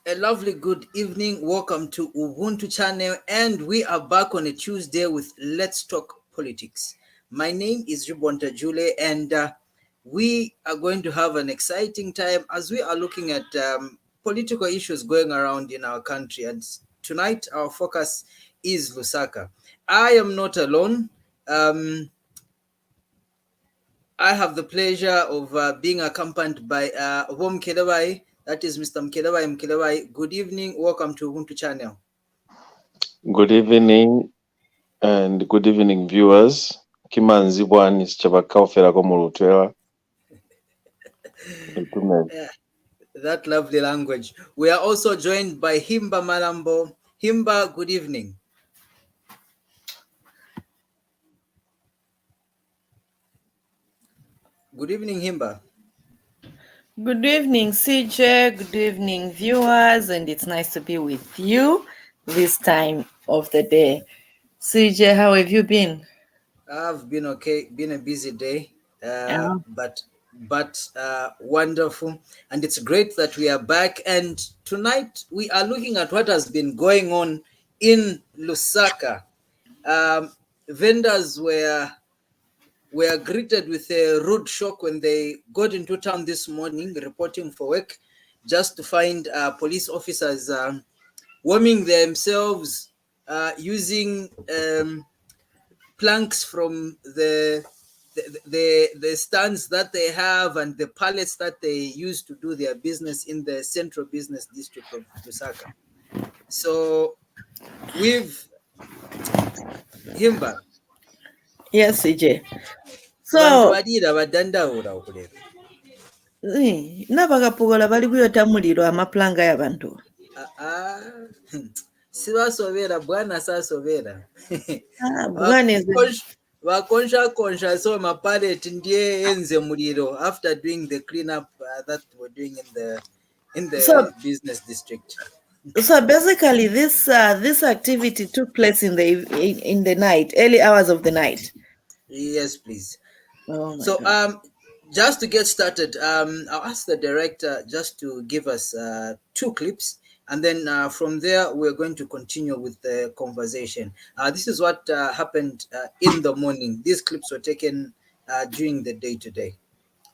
A lovely good evening. Welcome to Ubuntu channel, and we are back on a Tuesday with Let's Talk Politics. My name is Ribonta Jule, and we are going to have an exciting time as we are looking at political issues going around in our country. And tonight, our focus is Lusaka. I am not alone. I have the pleasure of being accompanied by Mukelabai. That is Mr. Mukelabai. Mukelabai, good evening. Welcome to Ubuntu channel. Good evening and good evening viewers. Kimanzi bwani sichabakaufera ko mulutwera. That lovely language. We are also joined by Himba Malambo. Himba, good evening. Good evening, Himba. Good evening, CJ. Good evening, viewers. And it's nice to be with you this time of the day. CJ, how have you been? I've been okay. Been a busy day, but wonderful. And it's great that we are back. And tonight we are looking at what has been going on in Lusaka. Vendors were greeted with a rude shock when they got into town this morning reporting for work, just to find police officers warming themselves using planks from the stands that they have and the pallets that they use to do their business in the central business district of Lusaka. So we've Himba. Yes, CJ. So nabakapugola bali kuyota muliro amaplanga y'abantu. Sibasobera bwana sasobera. Bwana Wakonsha so mapallet ndiye enze muliro after doing the cleanup that we're doing in the business district. So basically this activity took place in the night, early hours of the night. Yes, please. So just to get started, I'll ask the director just to give us 2 clips, and then from there we're going to continue with the conversation. This is what happened in the morning. These clips were taken during the day today.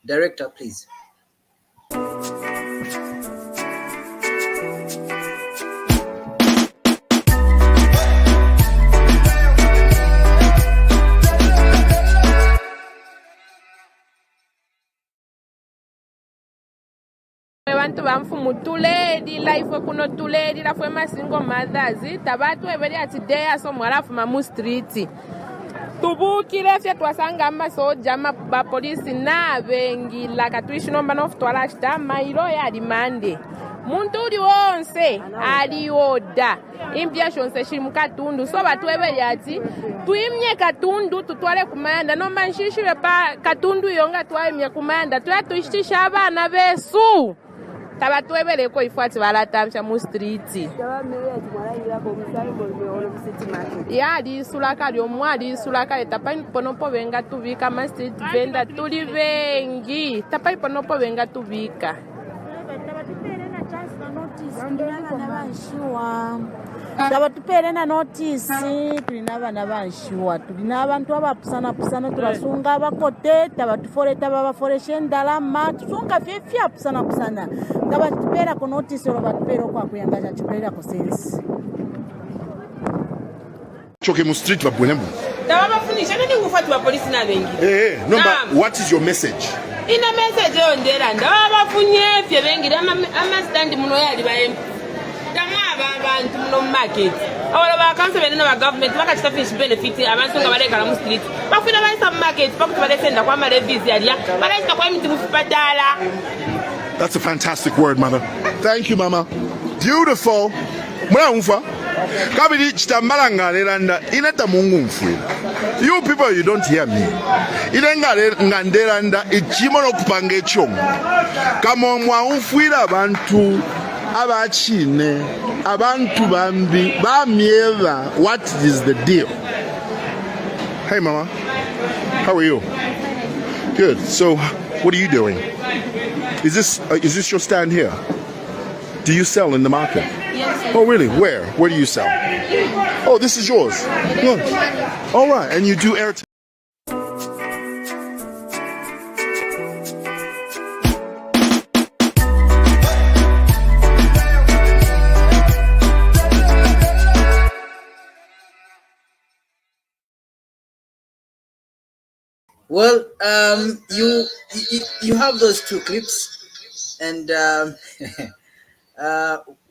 Director, please. Abantu bamfumu tuledi life kuno tuledi la fwe masingo mothers tabatu eberi ati day aso mwarafu mamu street tubukire fye twasanga amasoja ba police na bengi la katwishinomba nofutwala chita mairo ya limande muntu uli wonse alioda impya shonse shiri mukatundu so batu eberi ati tuimye katundu tutwale kumanda no manshishire pa katundu yonga twaimye kumanda tuyatuishisha abana besu tabatwebereko ifwati balatamsha mu street ya lisulaka lyomwali lisulaka etapai ponopo benga tubika ma street venda tuli bengi tapai ponopo benga tubika tabatupere na notice tulina abana banshuwa tulina abantu abapusana tulasunga abakote tabatuforeta babaforesha endalama tusunga fyefye apusana nga batupera ku notice olwo batupera okwakuyangaza kipera ku sensi choke mu street babwenembu tababafunisha nani ngufati ba police na bengi no but what is your message? Ina message ondera ndabafunye fye bengi ama stand muno yali bayembu abantu no market awala ba council bene na government bakachita fish benefit abantu nga baleka la mu street bafuna bayisa mu market bakuti balesenda kwa ma levies yalia balesita kwa miti mufipatala. That's a fantastic word, mother. Thank you, mama. Beautiful. Mwana umfa kabiri chitambala ngalelanda inata mungu mfuira. You people, you don't hear me. Ile ngandelanda ichimo nokupanga echomo kama mwa umfuira abantu abachine abantu bambi bamieva. What is the deal? Hey mama, how are you? Good. So what are you doing? Is this your stand here? Do you sell in the market? Yes. Oh, really? Where? Where do you sell? Oh, this is yours. Good. All right, and you do airtime. Well, you have those two clips, and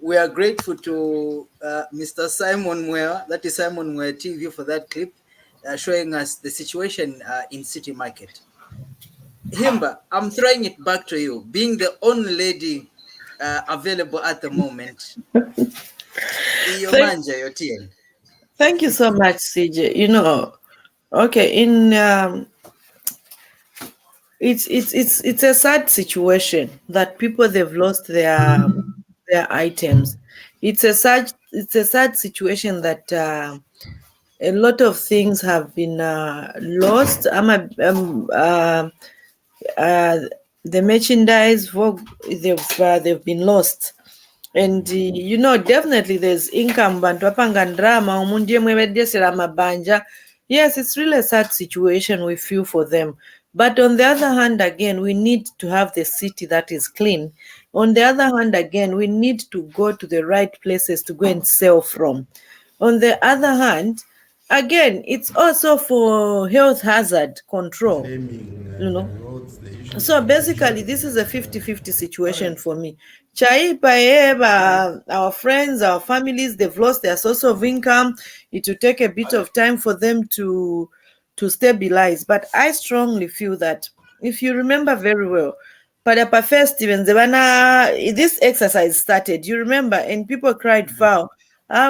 we are grateful to Mr. Simon Mwea, that is Simon Mwea TV, for that clip showing us the situation in City Market. Himba, I'm throwing it back to you, being the only lady available at the moment. Thank you so much, CJ. You know, okay, in it's a sad situation that people, they've lost their items. It's a sad situation that a lot of things have been lost. The merchandise, they've been lost. And you know, definitely there's income. Yes, it's really a sad situation we feel for them. But on the other hand, again, we need to have the city that is clean. On the other hand, again, we need to go to the right places to go and sell from. On the other hand, again, it's also for health hazard control, you know. So basically, this is a 50-50 situation for me. Our friends, our families, they've lost their source of income. It will take a bit of time for them to stabilize. But I strongly feel that, if you remember very well, Padapa first even this exercise started, you remember, and people cried foul. I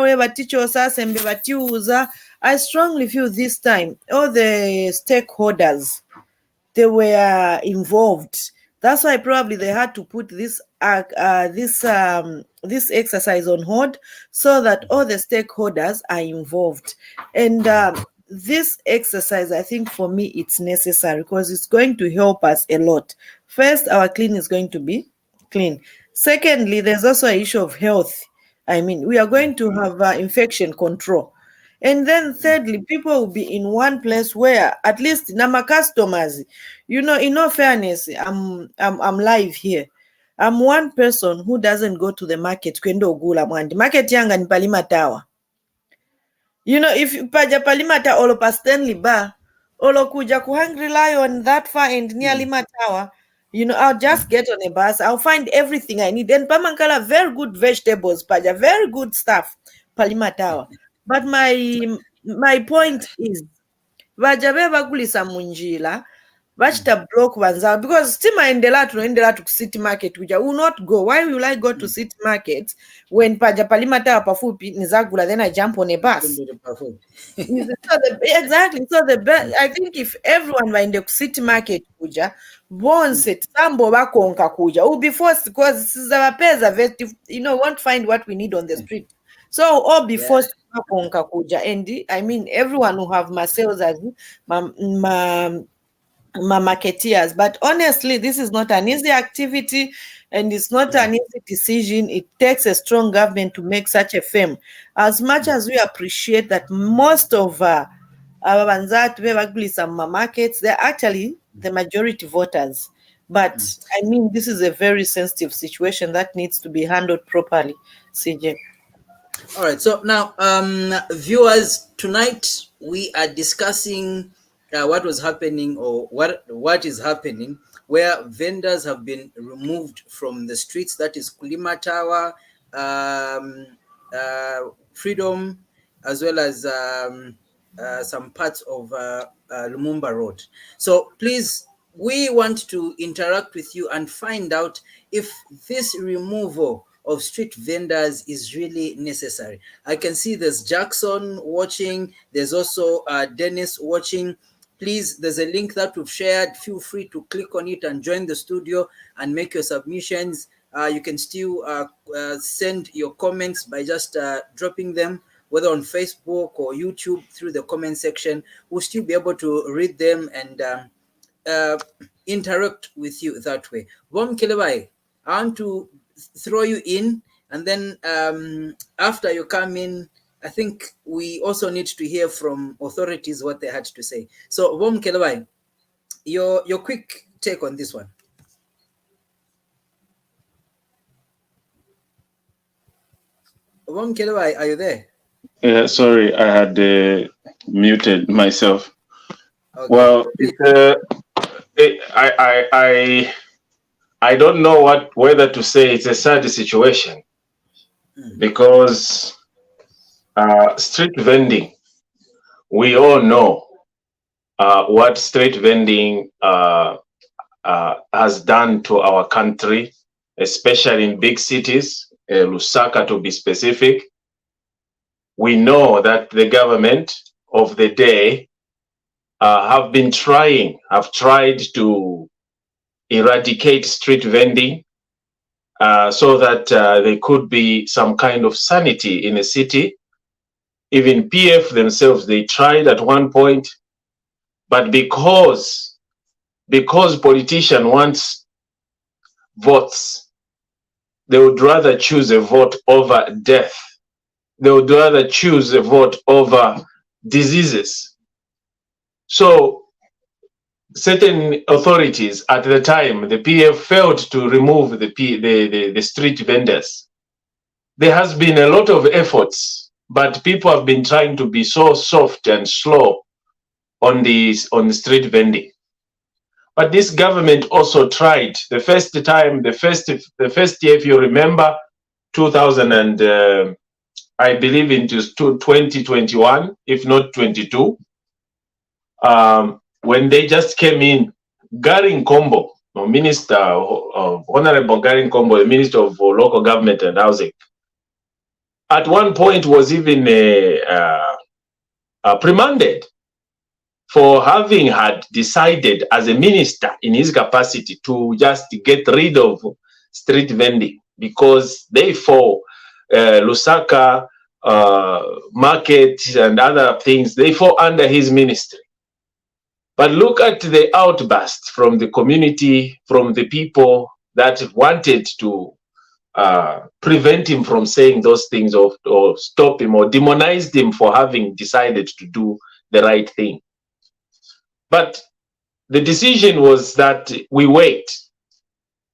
strongly feel this time all the stakeholders, they were involved. That's why probably they had to put this exercise on hold, so that all the stakeholders are involved. And this exercise, I think for me, it's necessary because it's going to help us a lot. First, our clean is going to be clean. Secondly, there's also an issue of health. I mean, we are going to have infection control. And then thirdly, people will be in one place where at least nama customers, you know, in all fairness, I'm live here. I'm one person who doesn't go to the market. Kwendo gula mwandi. Market yanga ni Palima Tower. You know, if paja Palima Tower olo pa Stanley Bar, olo kuja ku Hungry Lion that far and near Lima Tower, you know, I'll just get on a bus. I'll find everything I need. And Pamankala, very good vegetables, paja, very good stuff, Palima Tower. But my point is, vajabe bagulisa munjila, vachita block vanza, because stima endela to city market, which I will not go. Why will I go to city market when paja Palima Tower pafupi nizagula, then I jump on a bus? Exactly. So I think if everyone were in the city market kuja, once it sambo bakonka kuja, will be forced, because you know, won't find what we need on the street. So all be forced to bakonka kuja. And I mean, everyone who have my sales as my marketeers. But honestly, this is not an easy activity, and it's not an easy decision. It takes a strong government to make such a film. As much as we appreciate that most of our markets, they're actually the majority voters. But I mean, this is a very sensitive situation that needs to be handled properly, CJ. All right. So now, viewers, tonight we are discussing what was happening, or what is happening, where vendors have been removed from the streets. That is Kulima Tower, Freedom, as well as some parts of Lumumba Road. So please, we want to interact with you and find out if this removal of street vendors is really necessary. I can see there's Jackson watching. There's also Dennis watching. Please, there's a link that we've shared. Feel free to click on it and join the studio and make your submissions. You can still send your comments by just dropping them, whether on Facebook or YouTube, through the comment section. We'll still be able to read them and interact with you that way. Mukelabai, I want to throw you in And then after you come in, I think we also need to hear from authorities what they had to say. So, Mukelabai, your quick take on this one. Mukelabai, are you there? Yeah, sorry, I had muted myself. Okay. Well, I don't know whether to say it's a sad situation because street vending, we all know what street vending has done to our country, especially in big cities, Lusaka to be specific. We know that the government of the day have tried to eradicate street vending so that there could be some kind of sanity in a city. Even PF themselves, they tried at one point, but because politician wants votes, they would rather choose a vote over death. They would rather choose a vote over diseases. So certain authorities at the time, the PF failed to remove the street vendors. There has been a lot of efforts, but people have been trying to be so soft and slow on the street vending. But this government also tried the first year, if you remember, 2000 and I believe into 2021, if not 22. When they just came in, Garin Kombo, Minister, Honorable Garin Kombo, the Minister of Local Government and Housing, at one point was even reprimanded for having had decided as a minister in his capacity to just get rid of street vending because therefore Lusaka market and other things, they fall under his ministry. But look at the outburst from the community, from the people that wanted to prevent him from saying those things or stop him or demonize him for having decided to do the right thing. But the decision was that we wait,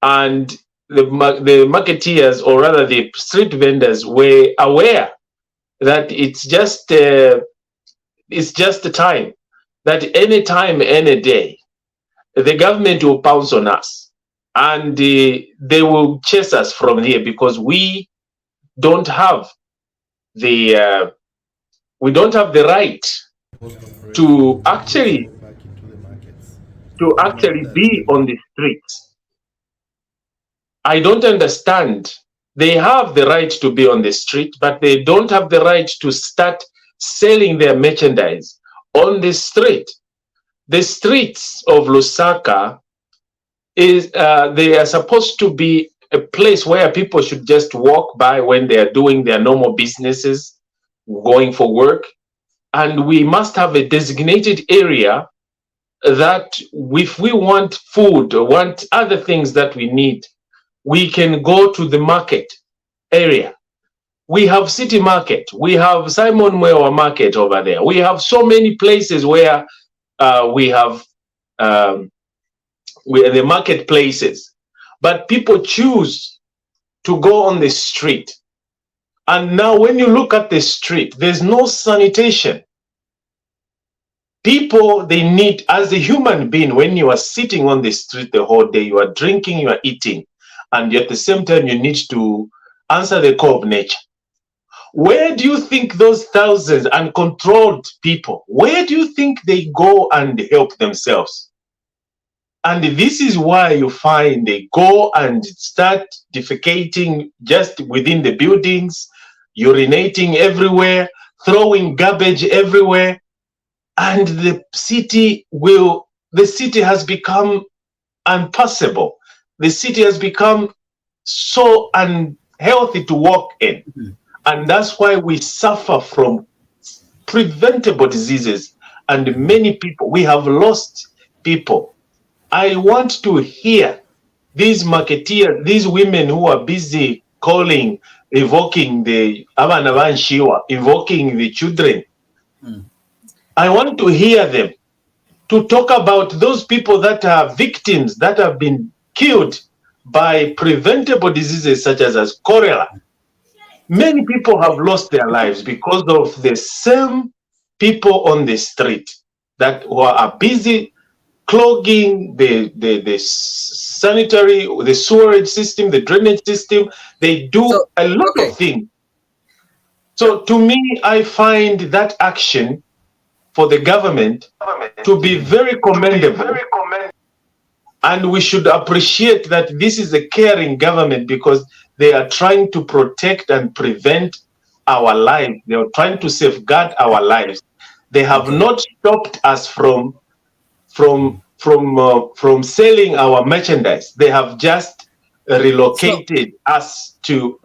and the marketeers, or rather the street vendors, were aware that it's just the time, that any time, any day, the government will pounce on us, and they will chase us from here because we don't have the right to actually be on the streets. I don't understand. They have the right to be on the street, but they don't have the right to start selling their merchandise on the street. The streets of Lusaka they are supposed to be a place where people should just walk by when they are doing their normal businesses, going for work. And we must have a designated area that if we want food or want other things that we need, we can go to the market area. We have City Market. We have Simon Mwewa Market over there. We have so many places where we have the marketplaces. But people choose to go on the street. And now when you look at the street, there's no sanitation. People, they need, as a human being, when you are sitting on the street the whole day, you are drinking, you are eating, and at the same time you need to answer the call of nature. Where do you think those thousands uncontrolled people, where do you think they go and help themselves? And this is why you find they go and start defecating just within the buildings, urinating everywhere, throwing garbage everywhere. And the city has become unpassable. The city has become so unhealthy to walk in. Mm-hmm. And that's why we suffer from preventable diseases. And many people, we have lost people. I want to hear these marketeers, these women who are busy calling evoking the abana banshiwa, evoking the children. I want to hear them to talk about those people that are victims, that have been killed by preventable diseases such as cholera. Many people have lost their lives because of the same people on the street that who are busy clogging the sanitary, the sewerage system, the drainage system. They do a lot of things. So to me, I find that action for the government to be very commendable. And we should appreciate that this is a caring government because they are trying to protect and prevent our lives. They are trying to safeguard our lives. They have not stopped us from selling our merchandise. They have just relocated us to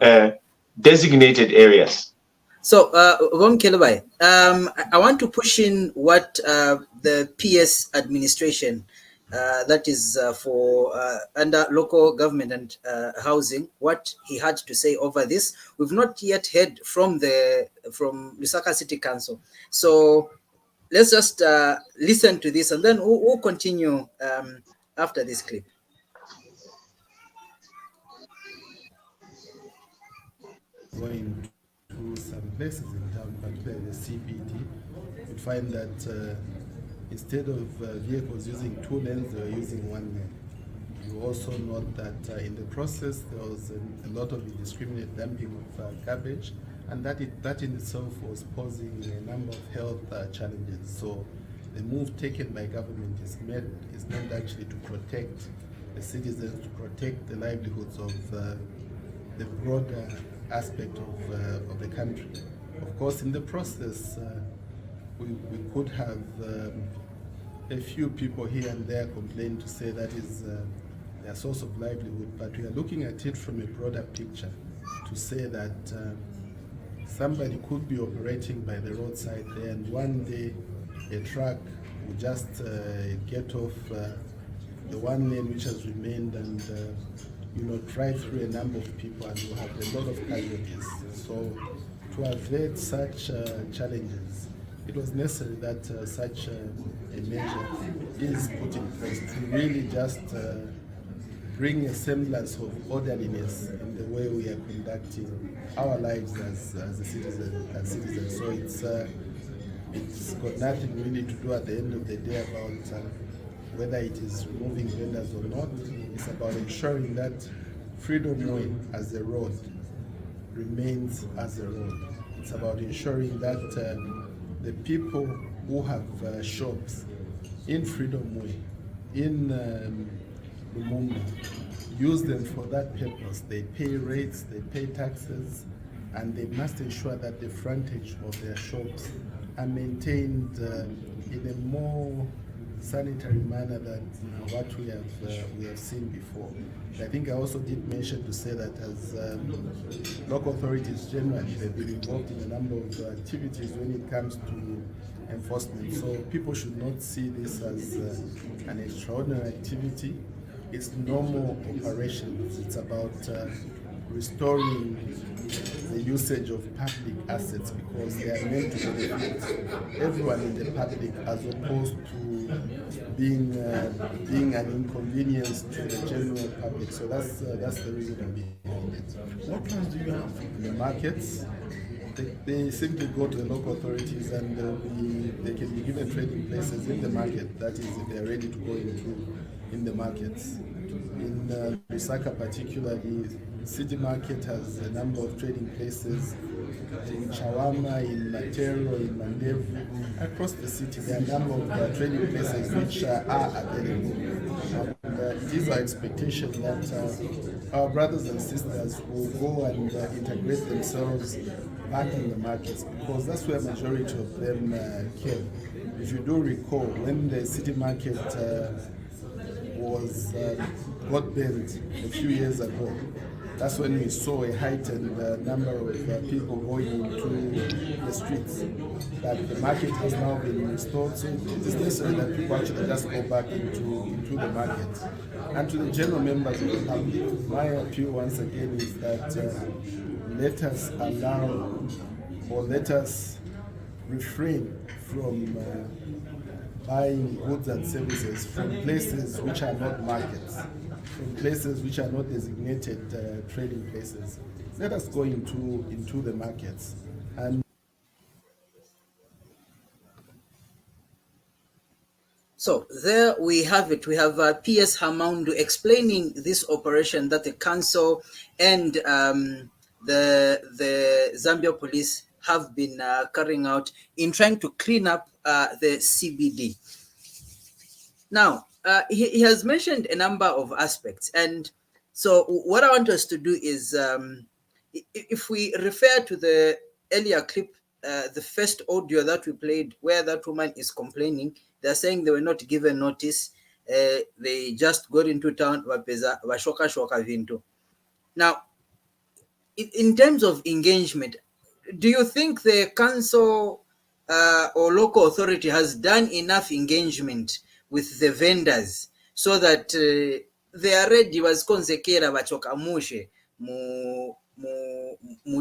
designated areas. So, Mukelabai, I want to push in what the PS administration, that is for under local government and housing, what he had to say over this. We've not yet heard from Lusaka City Council. So let's just listen to this, and then we'll continue after this clip. Going to some places in town, particularly the CBD, you'd find that instead of vehicles using 2 lanes, they were using 1 lane. You also note that in the process there was a lot of indiscriminate dumping of garbage, and that in itself was posing a number of health challenges. So the move taken by government is meant actually to protect the citizens, to protect the livelihoods of the broader aspect of the country. Of course, in the process, we could have a few people here and there complain to say that is their source of livelihood, but we are looking at it from a broader picture to say that somebody could be operating by the roadside there, and one day a truck will just get off the 1 lane which has remained and drive through a number of people, and we'll have a lot of casualties. So to avert such challenges, it was necessary that such a measure is put in place to really just bring a semblance of orderliness in the way we are conducting our lives as citizens. So it's got nothing really to do at the end of the day about whether it is removing vendors or not. It's about ensuring that Freedom Way as a road remains as a road. It's about ensuring that the people who have shops in Freedom Way, in Lumumba, use them for that purpose. They pay rates, they pay taxes, and they must ensure that the frontage of their shops are maintained in a more sanitary manner than what we have seen before. I think I also did mention to say that as local authorities generally, they've been involved in a number of activities when it comes to enforcement. So people should not see this as an extraordinary activity. It's normal operations. It's about restoring the usage of public assets because they are meant to benefit everyone in the public as opposed to being an inconvenience to the general public. So that's the reason behind it. What plans do you have in the markets? They simply go to the local authorities and they can be given trading places in the market. That is, if they are ready to go in the markets. In Lusaka particularly, City Market has a number of trading places in Chawama, in Matero, in Mandevu. Across the city, there are a number of trading places which are available. And it is our expectation that our brothers and sisters will go and integrate themselves back in the markets because that's where majority of them came. If you do recall, when the City Market got banned a few years ago, that's when we saw a heightened number of people going into the streets. But the market has now been restored, so it is necessary that people actually just go back into the market. And to the general members of the public, my appeal once again is that let us allow, or let us refrain from buying goods and services from places which are not markets, from places which are not designated trading places. Let us go into the markets. And so there we have it. We have PS Hamoundu explaining this operation that the council and the Zambia police have been carrying out in trying to clean up the CBD. Now, he has mentioned a number of aspects. And so what I want us to do is, if we refer to the earlier clip, the first audio that we played where that woman is complaining, they're saying they were not given notice. They just got into town, shoka vinto. Now, in terms of engagement, do you think the council or local authority has done enough engagement with the vendors so that they are ready konzekera bachoka mushe mu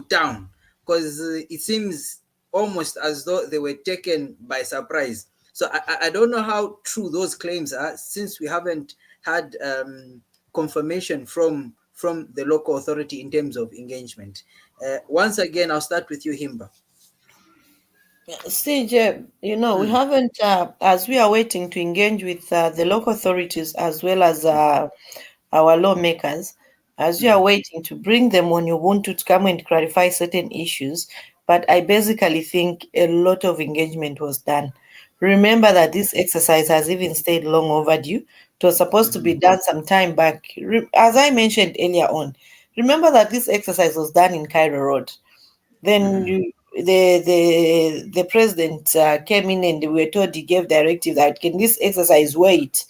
town? Because it seems almost as though they were taken by surprise. So I don't know how true those claims are, since we haven't had confirmation from the local authority in terms of engagement. Once again, I'll start with you, Himba. CJ, we haven't, as we are waiting to engage with the local authorities as well as our lawmakers, as we are waiting to bring them on Ubuntu to come and clarify certain issues. But I basically think a lot of engagement was done. Remember that this exercise has even stayed long overdue. It was supposed to be done some time back. As I mentioned earlier on, remember that this exercise was done in Cairo Road. Then the president came in and we were told, he gave directive that can this exercise wait.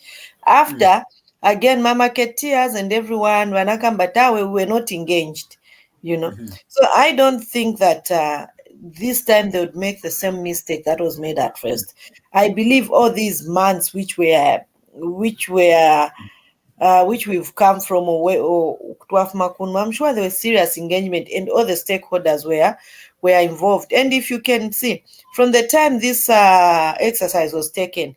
After, again, Mama Ketias and everyone, Wanakambatawe, we were not engaged, So I don't think that this time they would make the same mistake that was made at first. I believe all these months which we've come from I'm sure there was serious engagement and all the stakeholders were involved. And if you can see, from the time this exercise was taken,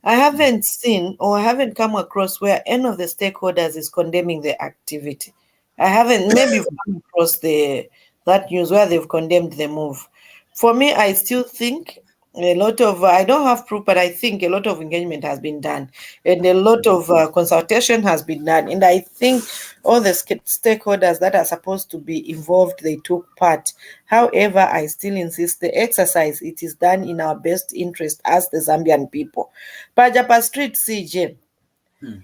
I haven't seen or I haven't come across where any of the stakeholders is condemning the activity. I haven't, maybe you've come across that news where they've condemned the move. For me, I still think a lot of, I don't have proof, but I think a lot of engagement has been done and a lot of consultation has been done. And I think all the stakeholders that are supposed to be involved, they took part. However, I still insist the exercise, it is done in our best interest as the Zambian people. Pajapa Street CJ.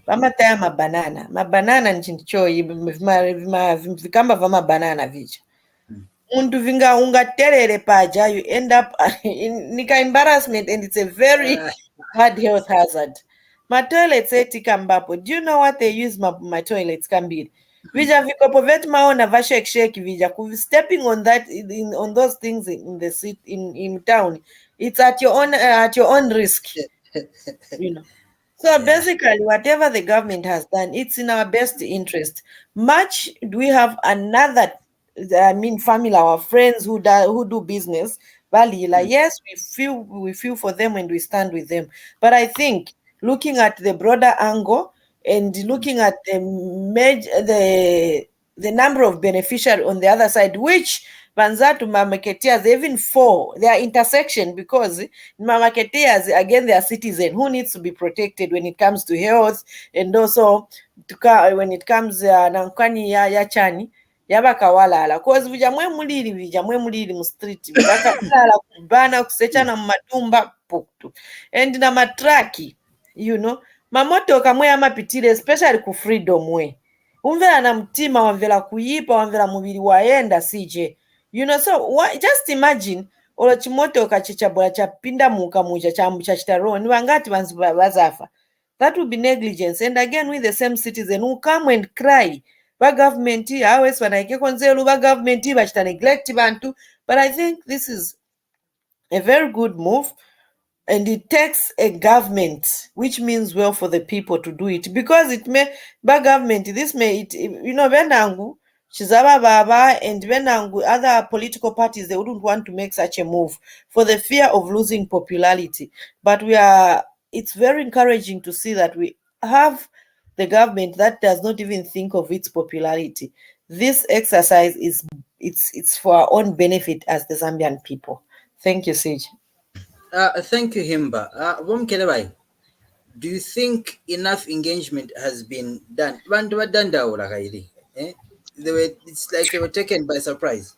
Vamataya mabanana nchintu choyi vikamba vama banana vija. Untu vinga ungaterere paja, you end up nika embarrassment, and it's a very bad health hazard. My toilets kambapo. Do you know what they use my toilets kambiri? Vija vikopo vetu maona shake vija. Stepping on that on those things in the seat in town, it's at your own risk. So basically, whatever the government has done, it's in our best interest. Much do we have another, family, our friends who do business. Yes, we feel for them and we stand with them. But I think looking at the broader angle and looking at the number of beneficiaries on the other side, which Banzatu Mamaketias, they even fall their intersection, because Mamaketias, again, they are citizens who needs to be protected when it comes to health, and also when it comes nankani ya chani yabakawalala cause vijamwe muliri mu street bakala kubana kusechana mu matumba poktu and na matraki mamotoka mwe amapitire especially ku Freedom Way umvera na mtima wamvera kuyipa wamvera mubiri waenda CJ so just imagine olo chimotoka chichabola chapinda mukamuja cha chitaroni wangati bazafa. That would be negligence. And again, with the same citizen who come and cry government always wanaike konzelu government bachita neglect bantu, but I think this is a very good move. And it takes a government, which means well for the people to do it, because it may by government this may it, Venangu, Shizaba Baba and Venangu, other political parties, they wouldn't want to make such a move for the fear of losing popularity. But it's very encouraging to see that we have the government that does not even think of its popularity. This exercise it's for our own benefit as the Zambian people. Thank you, Sage. Thank you, Himba. Mukelabai, do you think enough engagement has been done? It's like they were taken by surprise.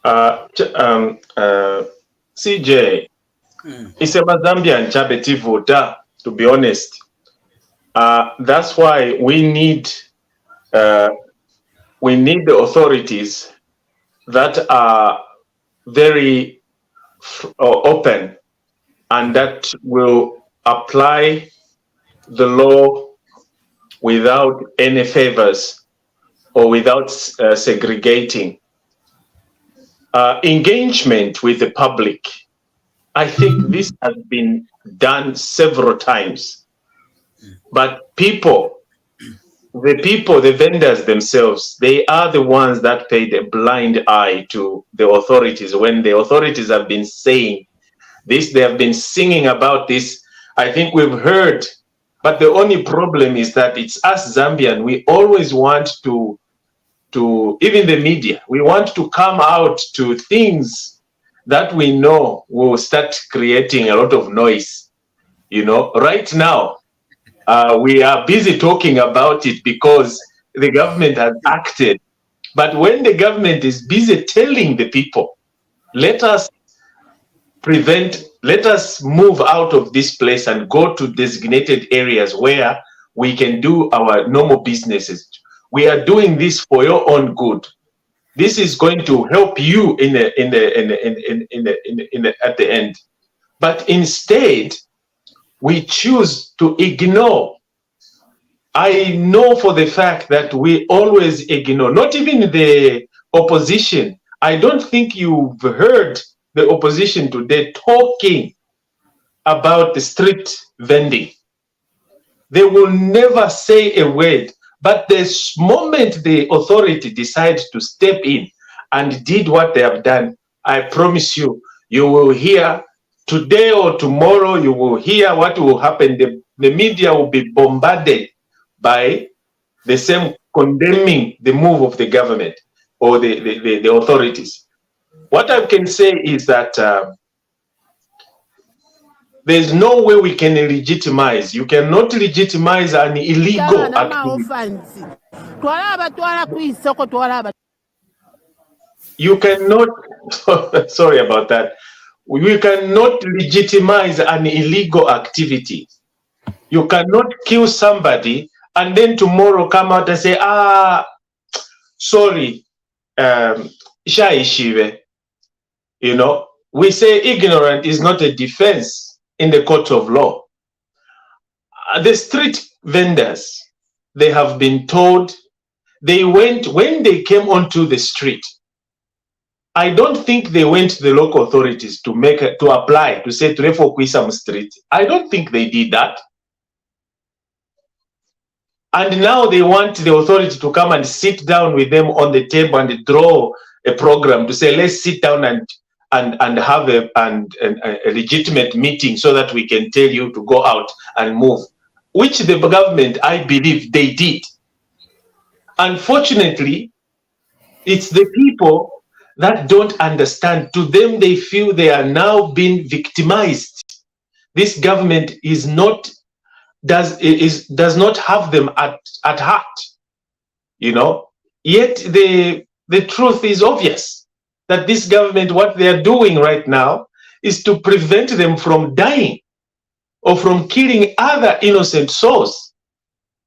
CJ, it's a Zambian chabeti voter, to be honest. That's why we need the authorities that are very open and that will apply the law without any favors or without segregating. Engagement with the public, I think this has been done several times, but the vendors themselves, they are the ones that paid a blind eye to the authorities. When the authorities have been saying this, they have been singing about this. I think we've heard, but the only problem is that it's us Zambian. We always want to even the media, we want to come out to things that we know will start creating a lot of noise. Right now, we are busy talking about it because the government has acted. But when the government is busy telling the people, let us move out of this place and go to designated areas where we can do our normal businesses. We are doing this for your own good. This is going to help you at the end. But instead, we choose to ignore. I know for the fact that we always ignore, not even the opposition. I don't think you've heard the opposition today talking about the street vending. They will never say a word. But the moment the authority decides to step in and did what they have done, I promise you, you will hear today or tomorrow, you will hear what will happen. The media will be bombarded by the same condemning the move of the government or the authorities. What I can say is that there's no way we can legitimize. You cannot legitimize an illegal activity. You cannot, sorry about that. We cannot legitimize an illegal activity. You cannot kill somebody and then tomorrow come out and say, sorry, shaishive. We say ignorant is not a defense in the court of law. The street vendors, they have been told, when they came onto the street, I don't think they went to the local authorities to apply, to say, to street. I don't think they did that. And now they want the authority to come and sit down with them on the table and draw a program to say, let's sit down and have a legitimate meeting so that we can tell you to go out and move, which the government, I believe, they did. Unfortunately, it's the people that don't understand. To them, they feel they are now being victimized. This government does not have them at heart, Yet the truth is obvious that this government, what they are doing right now is to prevent them from dying or from killing other innocent souls.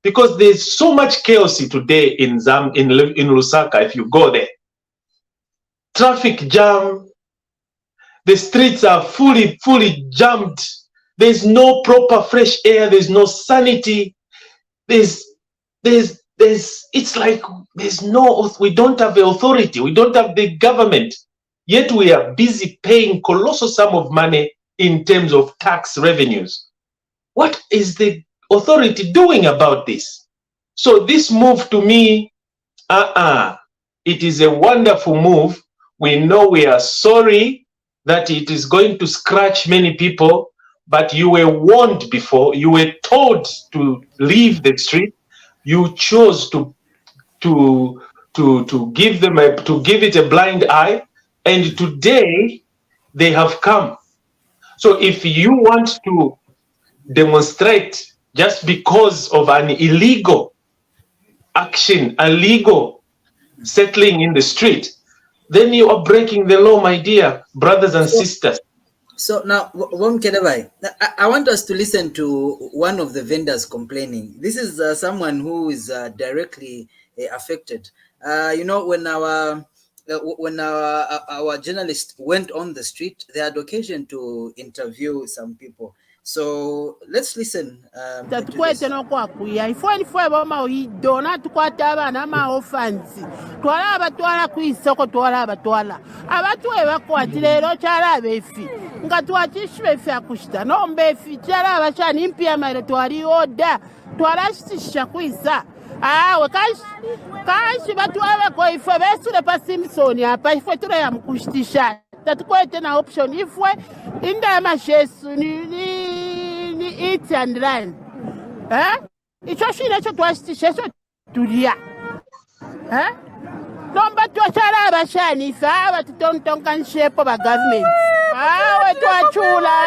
Because there's so much chaos today in Lusaka, if you go there. Traffic jam, the streets are fully jammed. There's no proper fresh air, there's no sanity. There's it's like we don't have the authority, we don't have the government, yet we are busy paying colossal sum of money in terms of tax revenues. What is the authority doing about this? So this move to me, it is a wonderful move. We know we are sorry that it is going to scratch many people, but you were warned before, you were told to leave the street. You chose to give it a blind eye, and today they have come. So if you want to demonstrate just because of an illegal action, illegal settling in the street, then you are breaking the law, my dear brothers and sisters. So now, Mukelabai, I want us to listen to one of the vendors complaining. This is someone who is directly affected. When our journalist went on the street, they had occasion to interview some people. So let's listen. Tatukwete nokwakuya ifwe bamaoidona tukwata abana maofansi twala abatwala kwisoko twala abatwala abatwe bakwati lero kyala abefi nga twakishwe efi akushita nombe efi kyala abashani mpya mare twali oda twala shisha kwisa awe kashi batwala ko ifwe besule pa Simpson apa ifwe tura ya mkushtisha tatukwete na option ifwe inda mashesu ni eat and run. Icho shine cho twastisha cho tulia. Nomba twachala abashani fa batutontonkan shepo ba government. Awe twachula.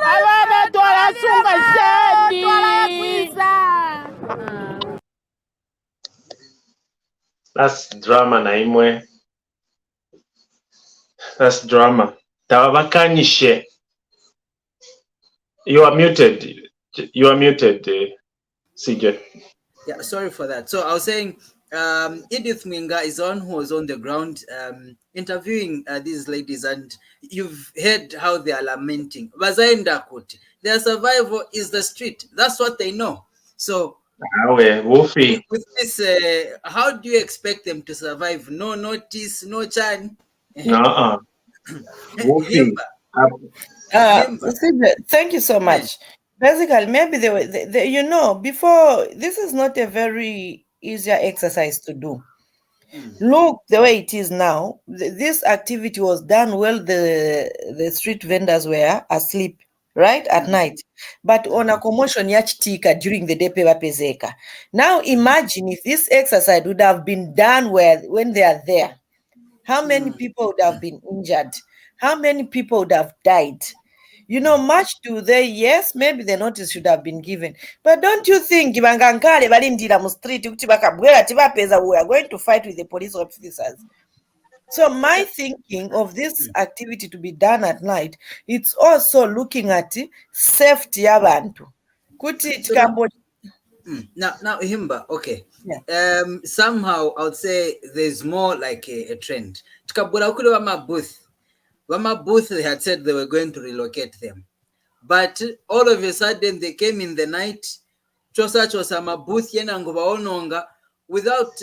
Abana twala sunga shani. That's drama na imwe. That's drama. Tawabakanyishe. You are muted, CJ. Yeah, sorry for that. So I was saying, Edith Mwinga is on who was on the ground interviewing these ladies, and you've heard how they are lamenting. Their survival is the street. That's what they know. So with this, how do you expect them to survive? No notice, no chan. No. Himba. Thank you so much. Basically, maybe before, this is not a very easy exercise to do. Look the way it is now. This activity was done while the street vendors were asleep, right, at night. But on a commotion yachitika during the day pezeka. Now imagine if this exercise would have been done when they are there. How many people would have been injured? How many people would have died? Much do they? Yes, maybe the notice should have been given. But don't you think we are going to fight with the police officers? So my thinking of this activity to be done at night, it's also looking at safety yabantu. Now, Himba, okay. Yeah. Somehow I would say there's more like a trend. Wama booth, they had said they were going to relocate them. But all of a sudden they came in the night, chosa booth without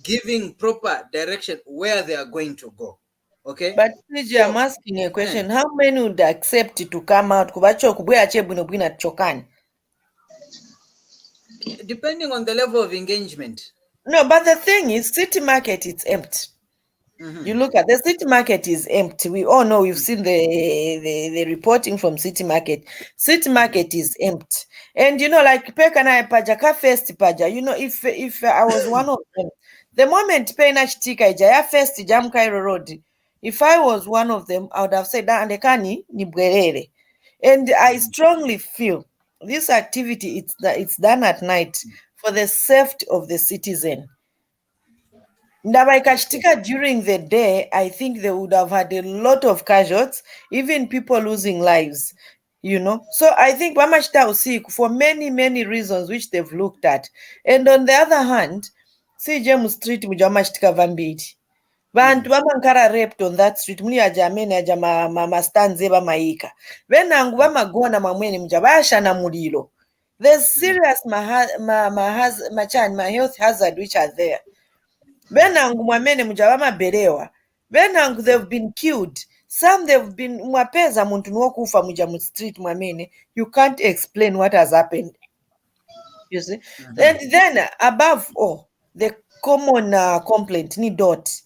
giving proper direction where they are going to go. Okay. But I'm asking a question. How many would accept to come out? Depending on the level of engagement. No, but the thing is, city market, it's empty. You look at the city market is empty. We all know, we've seen the reporting from city market. City market is empty. And like Pekana Pajaka first Paja, if I was one of them, the moment Penachtika Jaya first Jam Cairo Road, if I was one of them, I would have said that Andekani Nibwerere. And I strongly feel this activity, it's done at night for the safety of the citizen. During the day, I think they would have had a lot of casualties, even people losing lives, So I think Wamashita Usik, for many, many reasons which they've looked at. And on the other hand, see James Street Mujamashtika Vambiti. Bantu bamankara raped on that street. Muli ajamene ajama mastanze ba maika. Venangu bamagona mamweni mjabasha na mulilo. There's serious my health hazard which are there. Benangu mwamene mujawama belewa. Benangu they've been killed. Some they've been mwapeza muntu nuokufa muja mu street mwamene. You can't explain what has happened. You see? Then above all, the common complaint ni dot.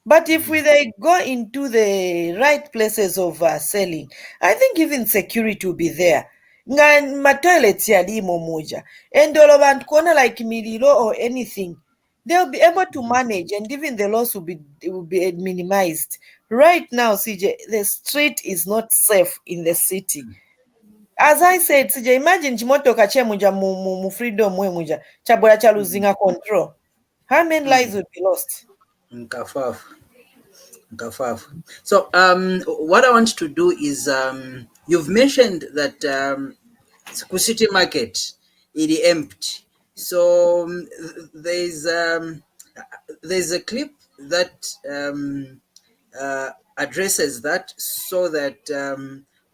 But if they go into the right places of selling, I think even security will be there. Ma toilets yalimo moja. And all of kona like mililo or anything, they'll be able to manage, and even the loss will be minimized. Right now, CJ, the street is not safe in the city. As I said, CJ, imagine chimotoka che muja mu freedom we muja chabola cha losing control. How many lives would be lost? So what I want to do is you've mentioned that city market is empty. So there's a clip that addresses that, so that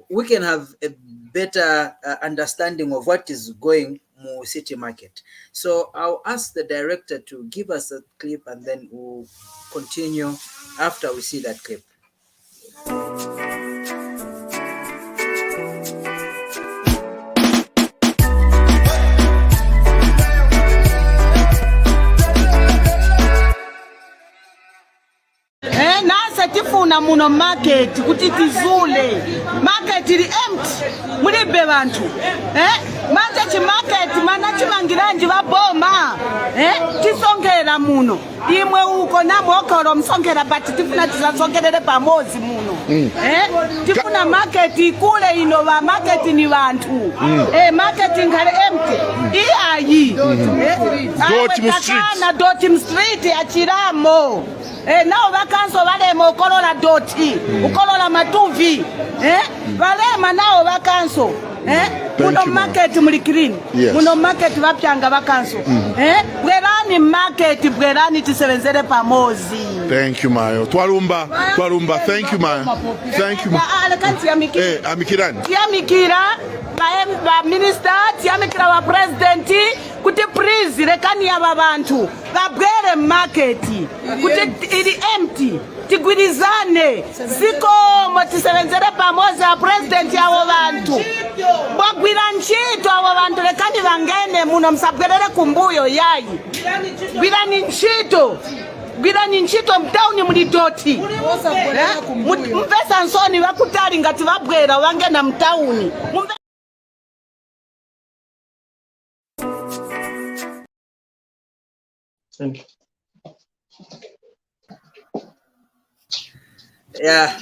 we can have a better understanding of what is going on city market. So I'll ask the director to give us a clip, and then we'll continue after we see that clip. Tifuna muno market kuti tizule market ili empty mulibe bantu manje chi market mana chimangiranji baboma tisongera muno imwe uko namo okoro msongera but tifuna tizasongerere pamozi muno tifuna market ikule ino ba market ni bantu market ngale empty iyayi dot street achiramo nao vakanso valema ukolola doti ukolola matuvi valema nao vakanso muno market muli clean muno market vapyanga vakanso bwerani market bwerani tisebenzere pamozi. Thank you Mayo. Twalumba thank you Mayo. Thank you kanti amikirani yamikira ba minister yamikira wa president kuti please rekani aba bantu babwere market kuti ili empty tigwirizane zikomo tisebenzere pamoja president yawo bantu bagwira ntchito abo bantu rekani bangene muno msabwerere kumbuyo yayi gwirani ntchito mtauni muli doti mpesa nsoni bakutali ngati babwera wangena mtauni. Thank you. Yeah,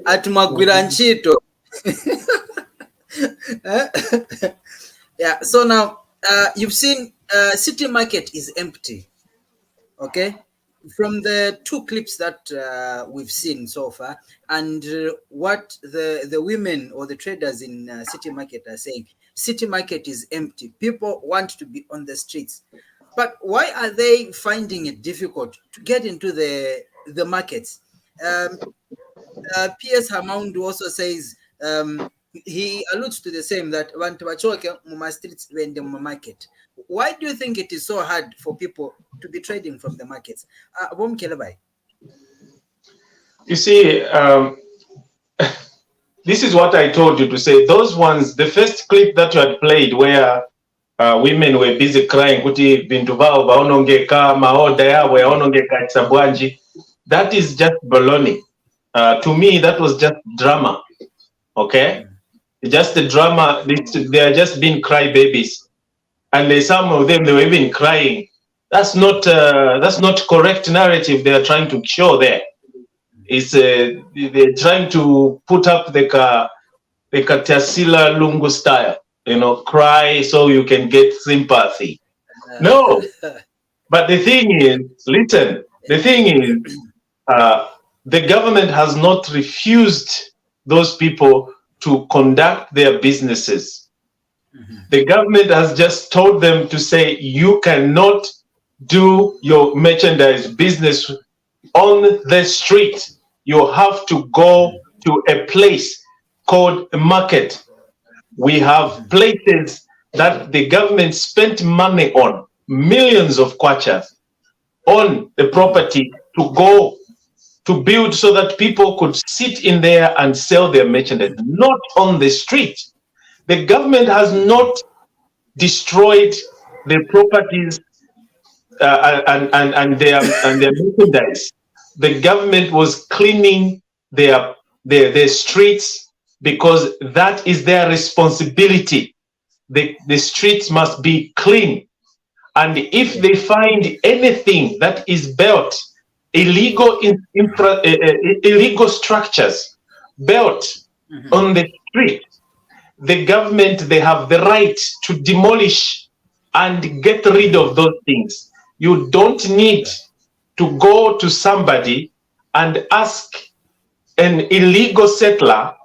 atumagwira ntchito. Yeah, so now you've seen city market is empty. Okay, from the two clips that we've seen so far, and what the women or the traders in city market are saying, city market is empty. People want to be on the streets. But why are they finding it difficult to get into the markets? P.S. Hamound also says, he alludes to the same, that want to wachoke muma streets when the market. Why do you think it is so hard for people to be trading from the markets? Mukelabai. You see, this is what I told you to say. Those ones, the first clip that you had played where women were busy crying, kuti bintu bao baonongeka maoda yawe onongeka tsabwanji, that is just baloney. To me, that was just drama. Okay, just the drama. They are just being crybabies, and some of them, they were even crying. That's not correct narrative they are trying to show there. It's they're trying to put up the Katasila Lungu style, cry so you can get sympathy. No, but the thing is, listen. The thing is, the government has not refused those people to conduct their businesses. The government has just told them to say, you cannot do your merchandise business on the street. You have to go to a place called a market. We have places that the government spent money on, millions of kwachas, on the property to go to build so that people could sit in there and sell their merchandise, not on the street. The government has not destroyed the properties and their merchandise. The government was cleaning their streets because that is their responsibility. The streets must be clean. And if they find anything that is built, illegal structures built on the street, the government, they have the right to demolish and get rid of those things. You don't need to go to somebody and ask an illegal settler,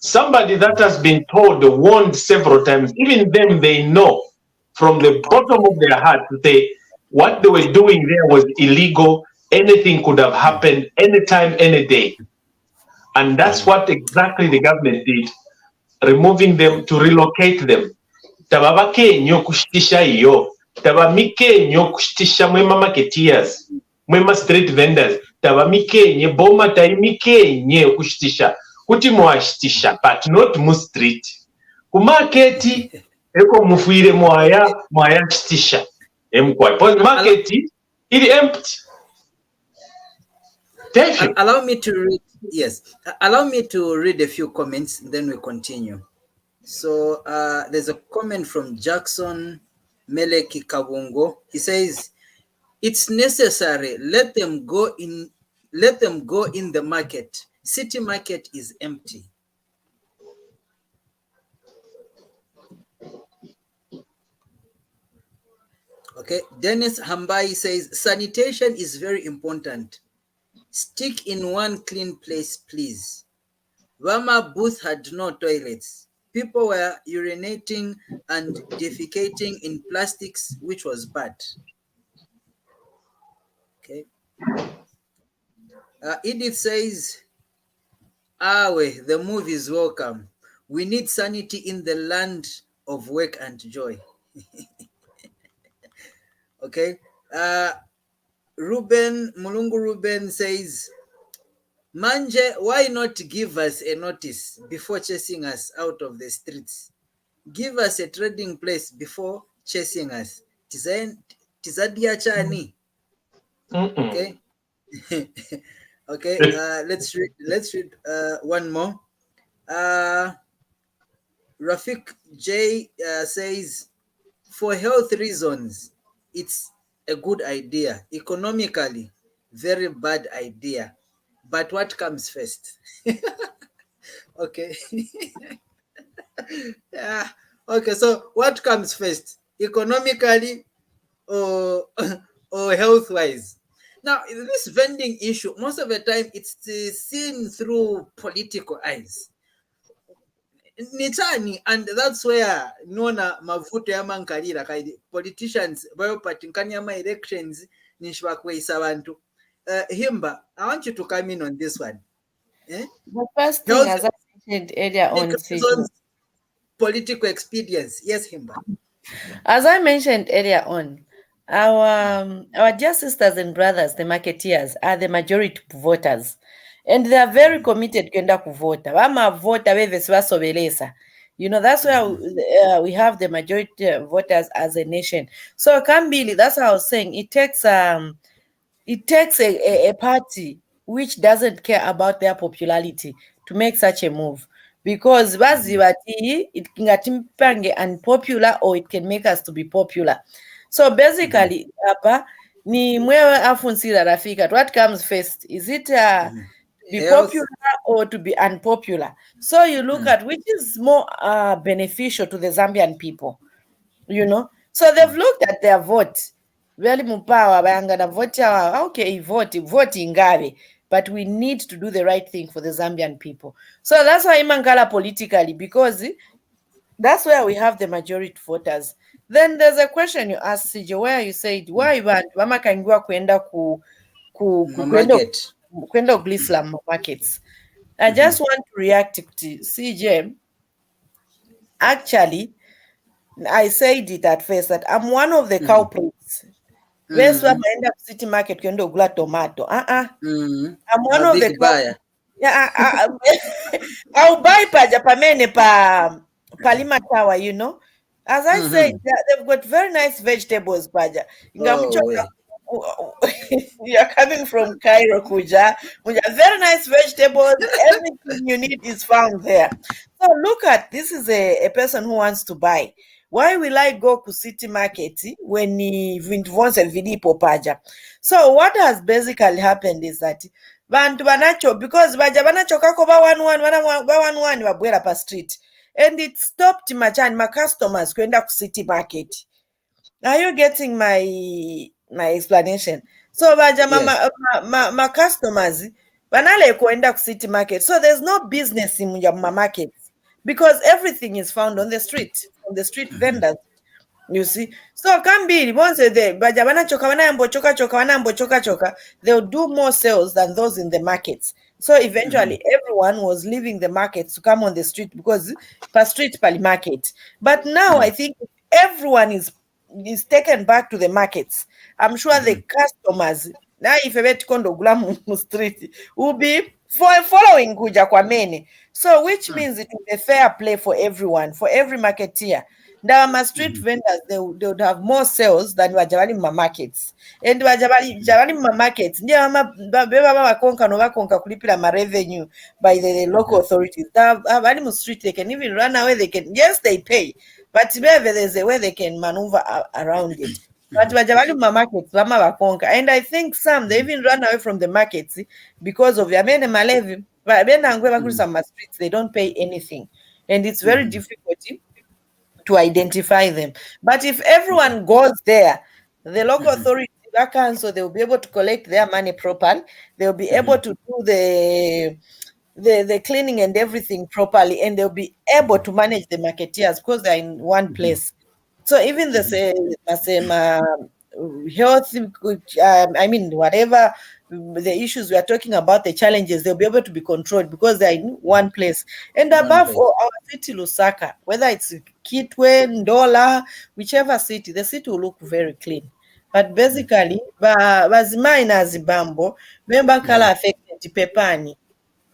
somebody that has been told, warned several times, even them, they know from the bottom of their heart that what they were doing there was illegal. Anything could have happened anytime, any day. And that's what exactly the government did, removing them to relocate them. Tababake nyo kushitisha iyo. Tabamike nyo kushitisha mwema marketeers, mwema street vendors. Tabamike nye boma taimike nye kushitisha. Kuti mwashitisha, but not mu street. Kumarketi, eko mufuire mwaya shitisha. Because marketi, it empty. Allow me to read, yes. Allow me to read a few comments, then we continue. So there's a comment from Jackson Meleki Kabungo. He says, it's necessary. Let them go in the market. City market is empty. Okay. Dennis Hambai says, sanitation is very important. Stick in one clean place, please. Wama booth had no toilets. People were urinating and defecating in plastics, which was bad. Okay. Edith says, Awe, the movie is welcome. We need sanity in the land of work and joy. Okay. Mulungu Ruben says, Manje, why not give us a notice before chasing us out of the streets? Give us a trading place before chasing us. Tizadia chani. Okay. Okay. Let's read one more. Rafik J says, for health reasons, it's a good idea. Economically, very bad idea. But what comes first? Okay. Yeah. Okay, so what comes first? Economically or health-wise? Now, this vending issue, most of the time, it's seen through political eyes. Nitani, and that's where nona mavuto ya mankalira kaidi politicians bayo patinkanya ma elections nishibakweisa abantu. Himba, I want you to come in on this one. The first thing, as I mentioned earlier on, political expedience. Yes, Himba. As I mentioned earlier on, our dear sisters and brothers, the marketeers, are the majority voters. And they are very committed kwenda kuvota. Wama vota wewe siwasobeleza. You know, that's where we have the majority voters as a nation. So Kambili, that's what I was saying. It takes a party which doesn't care about their popularity to make such a move. Because it can unpopular or it can make us to be popular. So basically, ni mwewe afunsira rafika. What comes first? Is it be popular or to be unpopular? So you look at which is more beneficial to the Zambian people, you know. So they've looked at their vote. Really mupawa bayangana vote okay, vote ingabe, but we need to do the right thing for the Zambian people. So that's why imangala politically, because that's where we have the majority voters. Then there's a question you asked, CJ, where you said why mama kaingua kwenda kwenda Glislam markets. I just want to react to CJ. Actually, I said it at first that I'm one of the culprits. Best one end up city market kendo gula tomato. I'm one A of the big buyer. Yeah, I'll buy pa Japamene Palima Tower, you know. As I said, they've got very nice vegetables, Paja. Oh, wait. You're coming from Cairo, Kuja. Very nice vegetables. Everything you need is found there. So look at this is a person who wants to buy. Why will I go to city market when he wants a vidipo Paja? So what has basically happened is that bantu banacho because baja banachokako ba one babwera pa street and it stopped my customers kwenda ku city market. Are you getting my explanation? So baja Yes. my customers banale kwenda ku city market, so there's no business in my markets because everything is found on the street from the street vendors. You see, so Kambili once they bajabana choka, they'll do more sales than those in the markets. So eventually, everyone was leaving the markets to come on the street because per street per market. But now I think everyone is taken back to the markets. I'm sure the customers now if you bet kondo gula street will be following kuja kwa mene. So which means it will be fair play for everyone, for every marketeer. Now, my street vendors, they would have more sales than wajabali ma markets. And wajabali ma markets, ndia beba wakonka no wakonka kulipila ma revenue by the local authorities. Wali mu street, they can even run away. They can, yes, they pay, but there's a way they can maneuver around it. But wajabali ma markets, wama wakonka. And I think some, they even run away from the markets because of yamene malevi. Some streets, they don't pay anything. And it's very difficult to identify them. But if everyone goes there, the local authority, that council, they will be able to collect their money properly. They'll be able to do the cleaning and everything properly, and they'll be able to manage the marketeers because they're in one place. So even the same health, I mean, whatever the issues we are talking about, the challenges, they'll be able to be controlled because they're in one place. And above all, our city, Lusaka, whether it's Kitwe, Ndola, whichever city, the city will look very clean. But basically, bazimina zibambo, member kala affected pepani.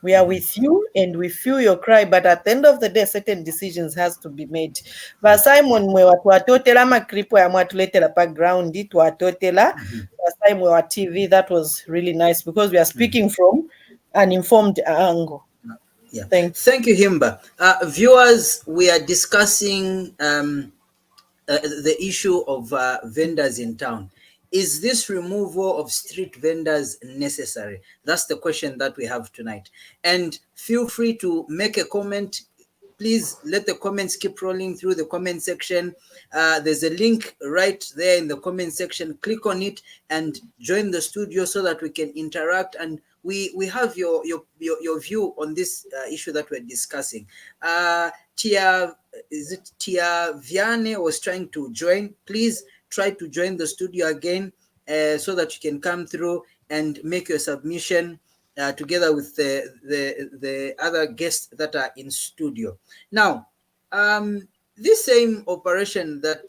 We are with you and we feel your cry, but at the end of the day, certain decisions has to be made. But Simon mwe watu watotela makripo ya mwatuletela background it watotela. Simon mwe wa TV, that was really nice because we are speaking from an informed angle. Yeah. Thanks. Thank you, Himba. Viewers, we are discussing the issue of vendors in town. Is this removal of street vendors necessary? That's the question that we have tonight. And feel free to make a comment. Please let the comments keep rolling through the comment section. There's a link right there in the comment section. Click on it and join the studio so that we can interact and we have your view on this issue that we're discussing. Tia Viane was trying to join. Please try to join the studio again so that you can come through and make your submission together with the other guests that are in studio. Now, this same operation that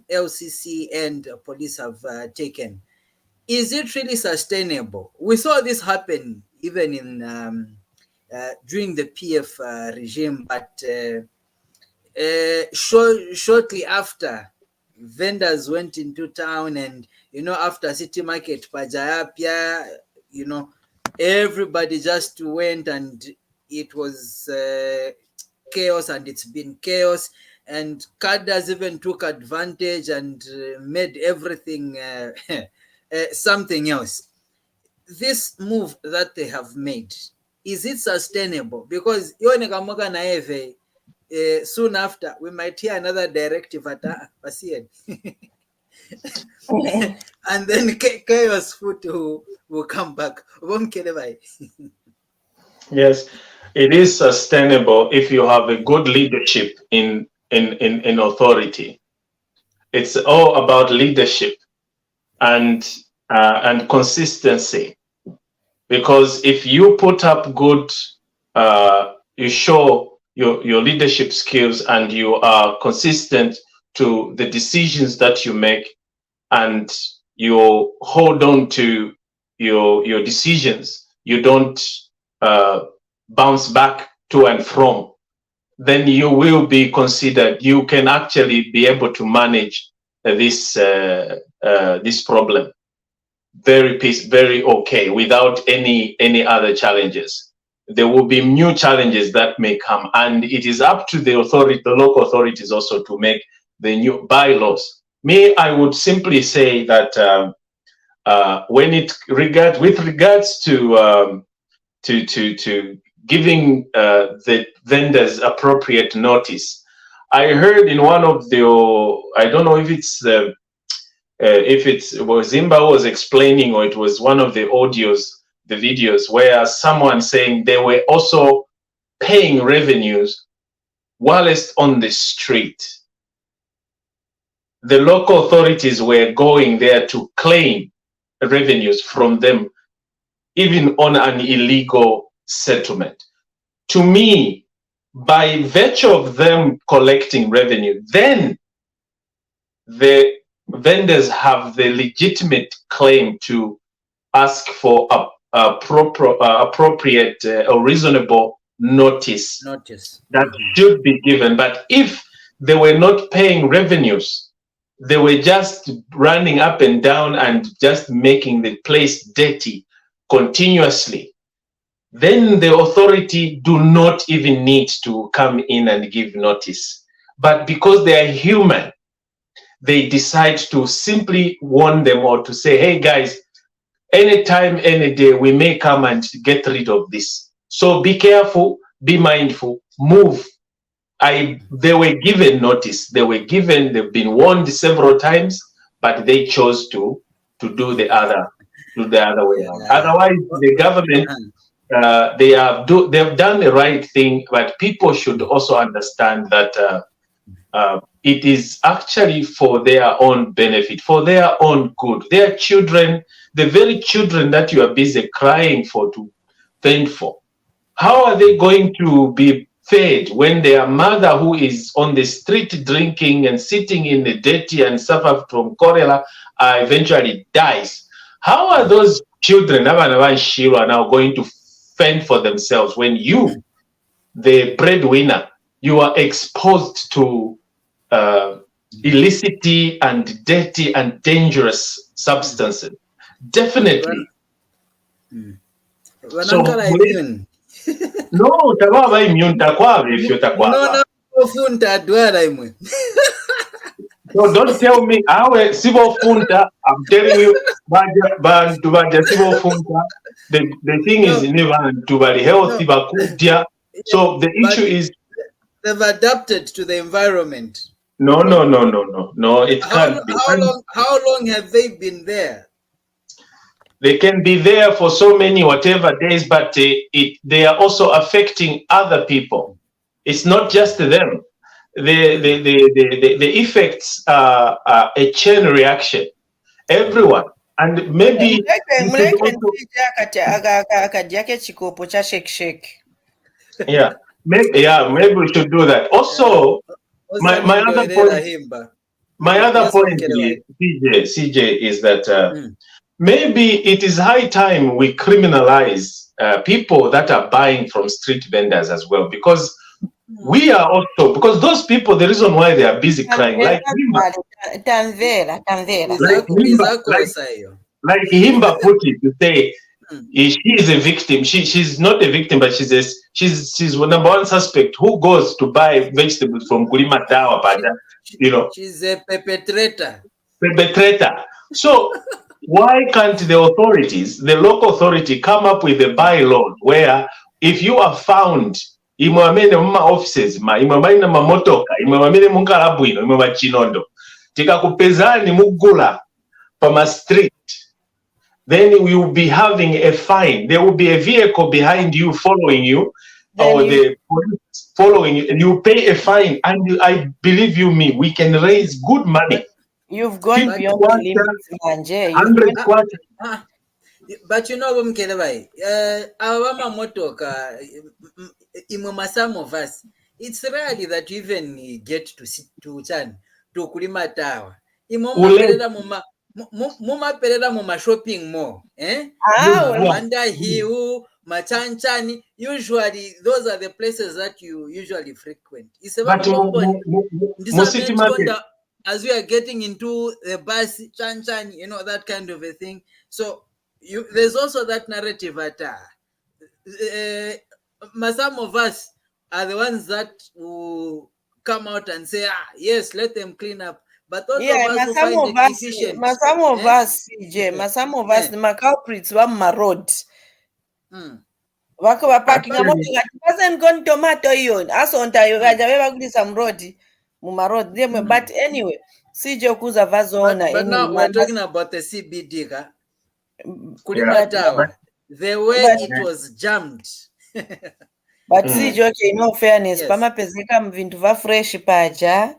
LCC and police have taken, is it really sustainable? We saw this happen even in during the PF regime, but shortly after, vendors went into town, and after city market Pajayapia, everybody just went, and it was chaos, and it's been chaos. And cadres even took advantage and made everything something else. This move that they have made, is it sustainable? Because soon after, we might hear another directive at and then chaos food will come back. Yes, it is sustainable if you have a good leadership in authority. It's all about leadership and consistency. Because if you put up good, you show your leadership skills and you are consistent to the decisions that you make, and you hold on to your decisions, you don't bounce back to and from, then you will be considered, you can actually be able to manage this problem very okay, without any other challenges. There will be new challenges that may come, and it is up to the local authorities also to make the new bylaws. I would simply say that with regards to giving the vendors appropriate notice, I heard in one of the, I don't know if it's Zimba was explaining, or it was one of the the videos, where someone saying they were also paying revenues whilst on the street. The local authorities were going there to claim revenues from them, even on an illegal settlement. To me, by virtue of them collecting revenue, then the vendors have the legitimate claim to ask for appropriate or reasonable notice that should be given. But if they were not paying revenues, they were just running up and down and just making the place dirty continuously, then the authority do not even need to come in and give notice. But because they are human, they decide to simply warn them, or to say, hey guys, anytime, any day, we may come and get rid of this. So be careful, be mindful, move. They were given notice. They've been warned several times, but they chose to do the other way around. Otherwise, the government, they've done the right thing, but people should also understand that it is actually for their own benefit, for their own good. Their children, the very children that you are busy crying for, to fend for, how are they going to be fed when their mother, who is on the street drinking and sitting in the dirty and suffer from cholera, eventually dies? How are those children now going to fend for themselves when you, the breadwinner, you are exposed to illicit and dirty and dangerous substances? Definitely. So, no, tababa immune takwave if you takwava. So don't tell me awe sibo funta. I'm telling you, sibo funta. The thing is never to be healthy bakudya. So the issue is they've adapted to the environment. No. It can't be. How long have they been there? They can be there for so many whatever days, but they are also affecting other people. It's not just them. The effects are a chain reaction. Everyone, and maybe maybe we should do that. Also, my other point, CJ, is that maybe it is high time we criminalize people that are buying from street vendors as well, because we are also, because those people, the reason why they are busy crying, like Himba put it, to say she is a victim. She's not a victim, but she's number one suspect who goes to buy vegetables from Kulima Tower, she's a perpetrator. So why can't the authorities, the local authority, come up with a bylaw where if you are found imwamene muma offices imwamene mamotoka imwamene munkalabwino imwa chinondo tikakupezani mugula pama street, then we will be having a fine. There will be a vehicle behind you following you, or the police following you, and you pay a fine. And I believe me, we can raise good money. You've gone beyond the limits, Manje. But you know, Mukelabai, our motoka, some of us, it's rarely that you even get to sit to turn. to kulima tawa. Ule. Mumaperera muma shopping mall, Manda Hiu, Machanchani, usually those are the places that you usually frequent. It's about City market. As we are getting into the bus, Chanchan, that kind of a thing. So there's also that narrative that some of us are the ones that will come out and say, yes, let them clean up. But those of us who find it efficient. Some of us, the culprits were my road. Wako parking a moto ngati doesn't go tomato yon. Asonta yo gajabeba kuli some road. Muma road. But anyway, CJ kuza vazona. But now we're talking about the CBD. Kulima the way it was jammed. But CJ, in all fairness, Pama Pezeka mvintu va fresh paja.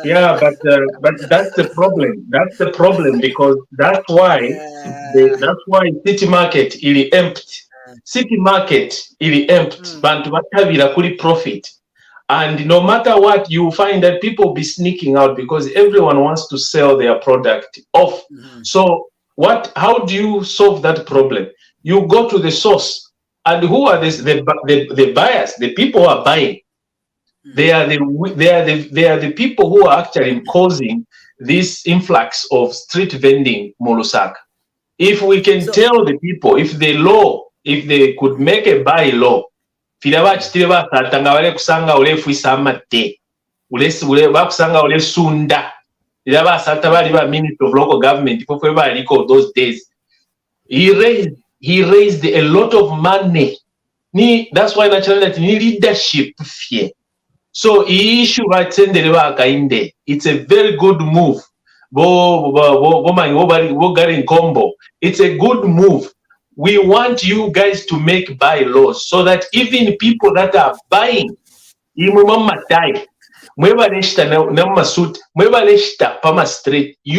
Yeah, but that's the problem. That's the problem because that's why city market ili empty. City market ili empty. Bantu batavira kuli profit. And no matter what, you find that people be sneaking out because everyone wants to sell their product off. So how do you solve that problem? You go to the source. And who are the buyers? The people who are buying. They are the people who are actually causing this influx of street vending Molusaka. If we can tell the people, if they could make a bylaw, kusanga ule fuisamate, kusanga ule sunda, Minister of Local Government, those days. He raised a lot of money. That's why naturally leadership fear. So it's a very good move. It's a good move. We want you guys to make bylaws so that even people that are buying, you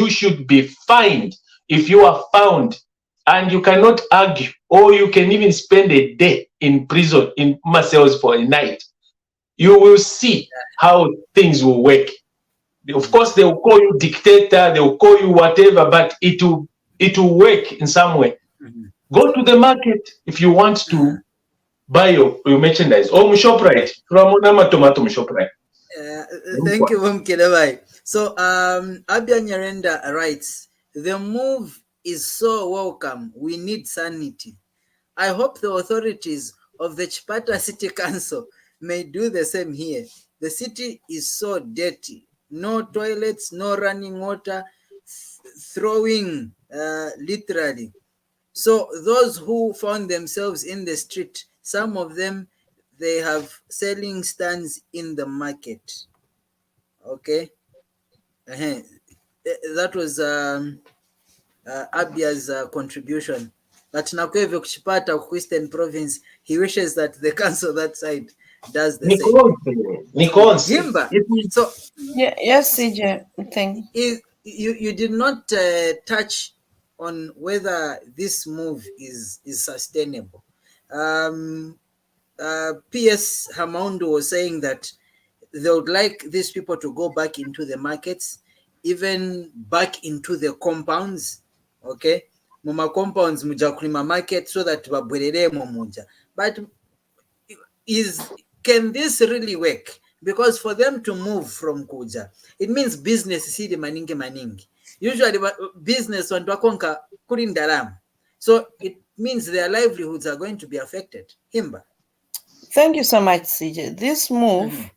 should be fined if you are found, and you cannot argue, or you can even spend a day in prison in cells for a night. You will see how things will work. Of course, they will call you dictator, they will call you whatever, but it will work in some way. Go to the market if you want to buy your merchandise. Or Shoprite. Thank you, Mukelabai. So, Abia Nyarenda writes, the move is so welcome. We need sanity. I hope the authorities of the Chipata City Council may do the same here. The city is so dirty. No toilets, no running water, throwing literally. So those who found themselves in the street, some of them, they have selling stands in the market. Okay. That was Abia's contribution. But Nakweve Kuchipata, Eastern Province, he wishes that the council that side does the same. Himba. So yes, CJ. Thank you. You did not touch on whether this move is sustainable. PS Hamondo was saying that they would like these people to go back into the markets, even back into the compounds. Okay, muma compounds mujakulima market so that babwerere momunja. But can this really work? Because for them to move from Kuja, it means business see the maningi. Usually business on Wakonka Kurindaram. So it means their livelihoods are going to be affected. Himba. Thank you so much, CJ. This move,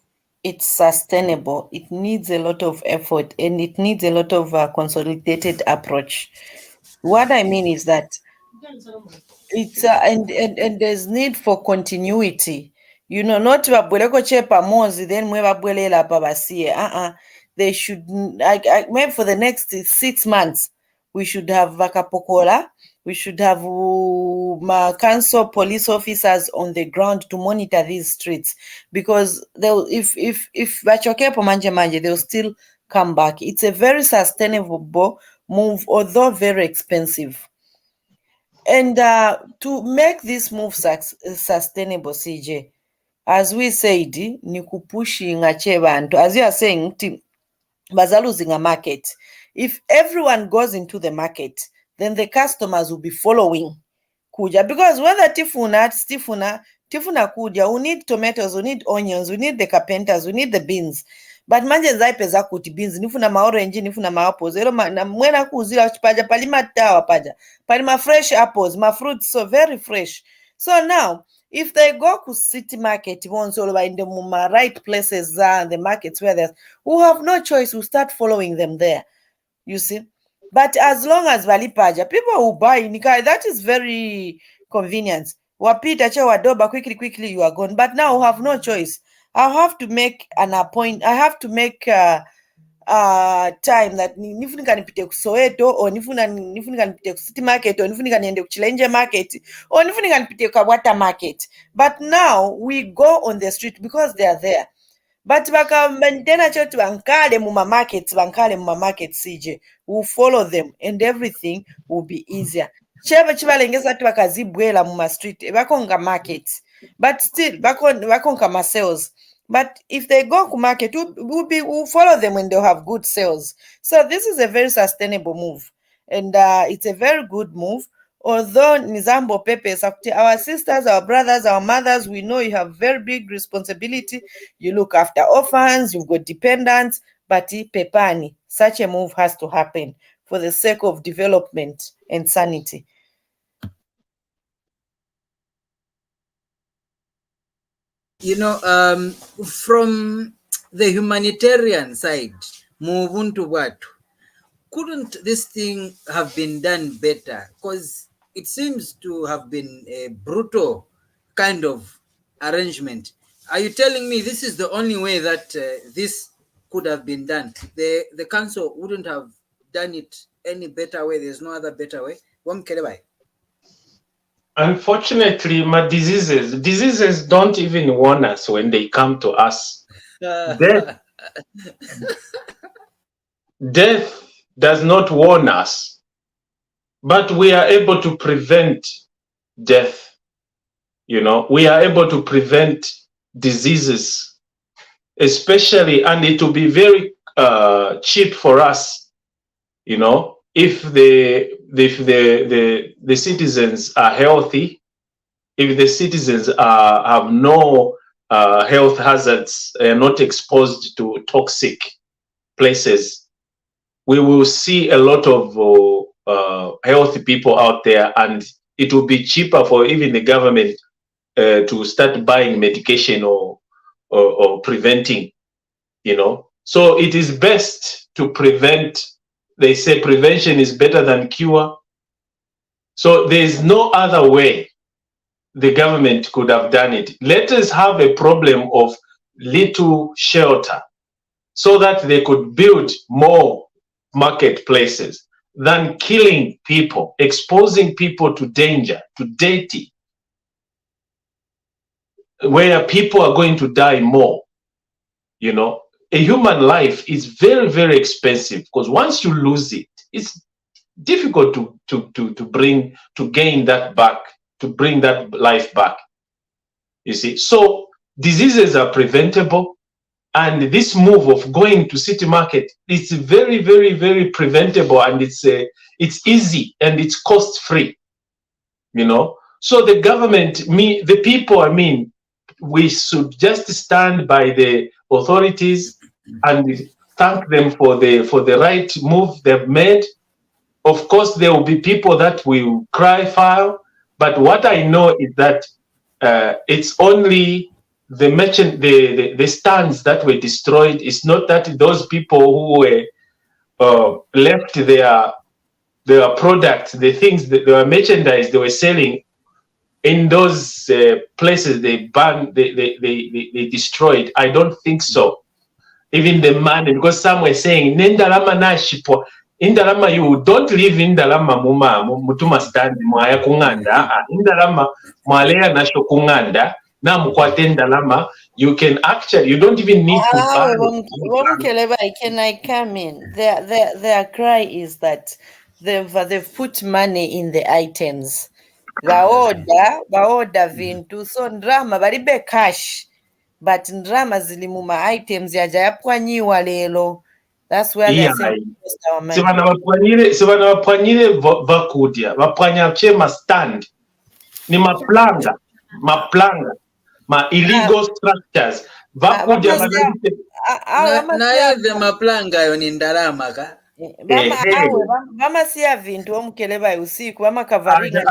it's sustainable. It needs a lot of effort and it needs a lot of consolidated approach. What I mean is that it's and there's need for continuity. You know, not babweleko chepa mozi then mwe babwelela pabasie. They should maybe for the next 6 months we should have Vakapokola. We should have council police officers on the ground to monitor these streets, because they'll if Bachokepo manje they'll still come back. It's a very sustainable move, although very expensive. And to make this move sustainable, CJ, as we said, ni kupushing ache bantu. As you are saying, baza losing a market. If everyone goes into the market, then the customers will be following kuja, because whether tifuna kuja, we need tomatoes, we need onions, we need the carpenters, we need the beans. But manje nzaipeza kuti beans nifuna maorange, nifuna maapples, ero mwena kuzira chipaja palima tawa paja palima fresh apples, ma fruits so very fresh. So now if they go to city market once all over in the right places, the markets where there's, who have no choice, will start following them there, you see. But as long as valipaja, people will buy nika, that is very convenient. Wapita cha wadoba, quickly you are gone. But now I have no choice. I have to make an appointment. I have to make time that nifunika nipite ku Soweto, or nifunika nipite ku city market, or nifunika niende ku Chilenje market, or nifunika nipite ku Water market. But now we go on the street because they are there. But bakamantena chotu bankale muma markets CJ, will follow them and everything will be easier. Cheba chibalengeza tu bakazibwela muma street bakonga markets, but still bakonga ma sales. But if they go to market, we'll follow them when they'll have good sales. So this is a very sustainable move, and it's a very good move. Although Nizambo Pepe, our sisters, our brothers, our mothers, we know you have very big responsibility. You look after orphans, you've got dependents, but Pepani, such a move has to happen for the sake of development and sanity. You know, from the humanitarian side, Mubuntu Watu, couldn't this thing have been done better? Because it seems to have been a brutal kind of arrangement. Are you telling me this is the only way that this could have been done? The council wouldn't have done it any better way? There's no other better way? Mukelabai. Unfortunately, my diseases don't even warn us when they come to us. Death does not warn us, but we are able to prevent death. You know, we are able to prevent diseases, especially, and it will be very cheap for us, you know, if the citizens are healthy, if the citizens have no health hazards, not exposed to toxic places, we will see a lot of healthy people out there, and it will be cheaper for even the government to start buying medication or preventing, you know. So it is best to prevent. They say prevention is better than cure. So there is no other way the government could have done it. Let us have a problem of little shelter so that they could build more marketplaces than killing people, exposing people to danger, to deity, where people are going to die more. You know, a human life is very, very expensive, because once you lose it, it's difficult to gain that back, to bring that life back. You see, so diseases are preventable, and this move of going to city market, it's very, very, very preventable, and it's easy and it's cost free. You know, so the government, the people, I mean, we should just stand by the authorities and thank them for the right move they've made. Of course, there will be people that will cry foul, but what I know is that it's only the merchant, the stands that were destroyed. It's not that those people who were left their products, the things that their merchandise they were selling in those places they banned, they destroyed. I don't think so. Even the man, because some were saying Nendalama na shipo. Indalama, you don't live in Indalama mutuma stand mwaya kunganda. Indalama mwalea na shokunganda na mukwate Indalama. You can actually, you don't even need to buy. Mukelabai, can I come in? Their cry is that they've put money in the items. Baoda vintu, so ndrama balibe cash, but ndrama zili muma items yaja yapwanyiwa lelo. That's where they're saying most our money. sivana vapwanyire vakudya vapwanya che mastand ni maplanga ma illegal structures vakudya naye the maplanga ayo ni ndalama ka vamasiya vintu Mukelabai usiku vamakavaringa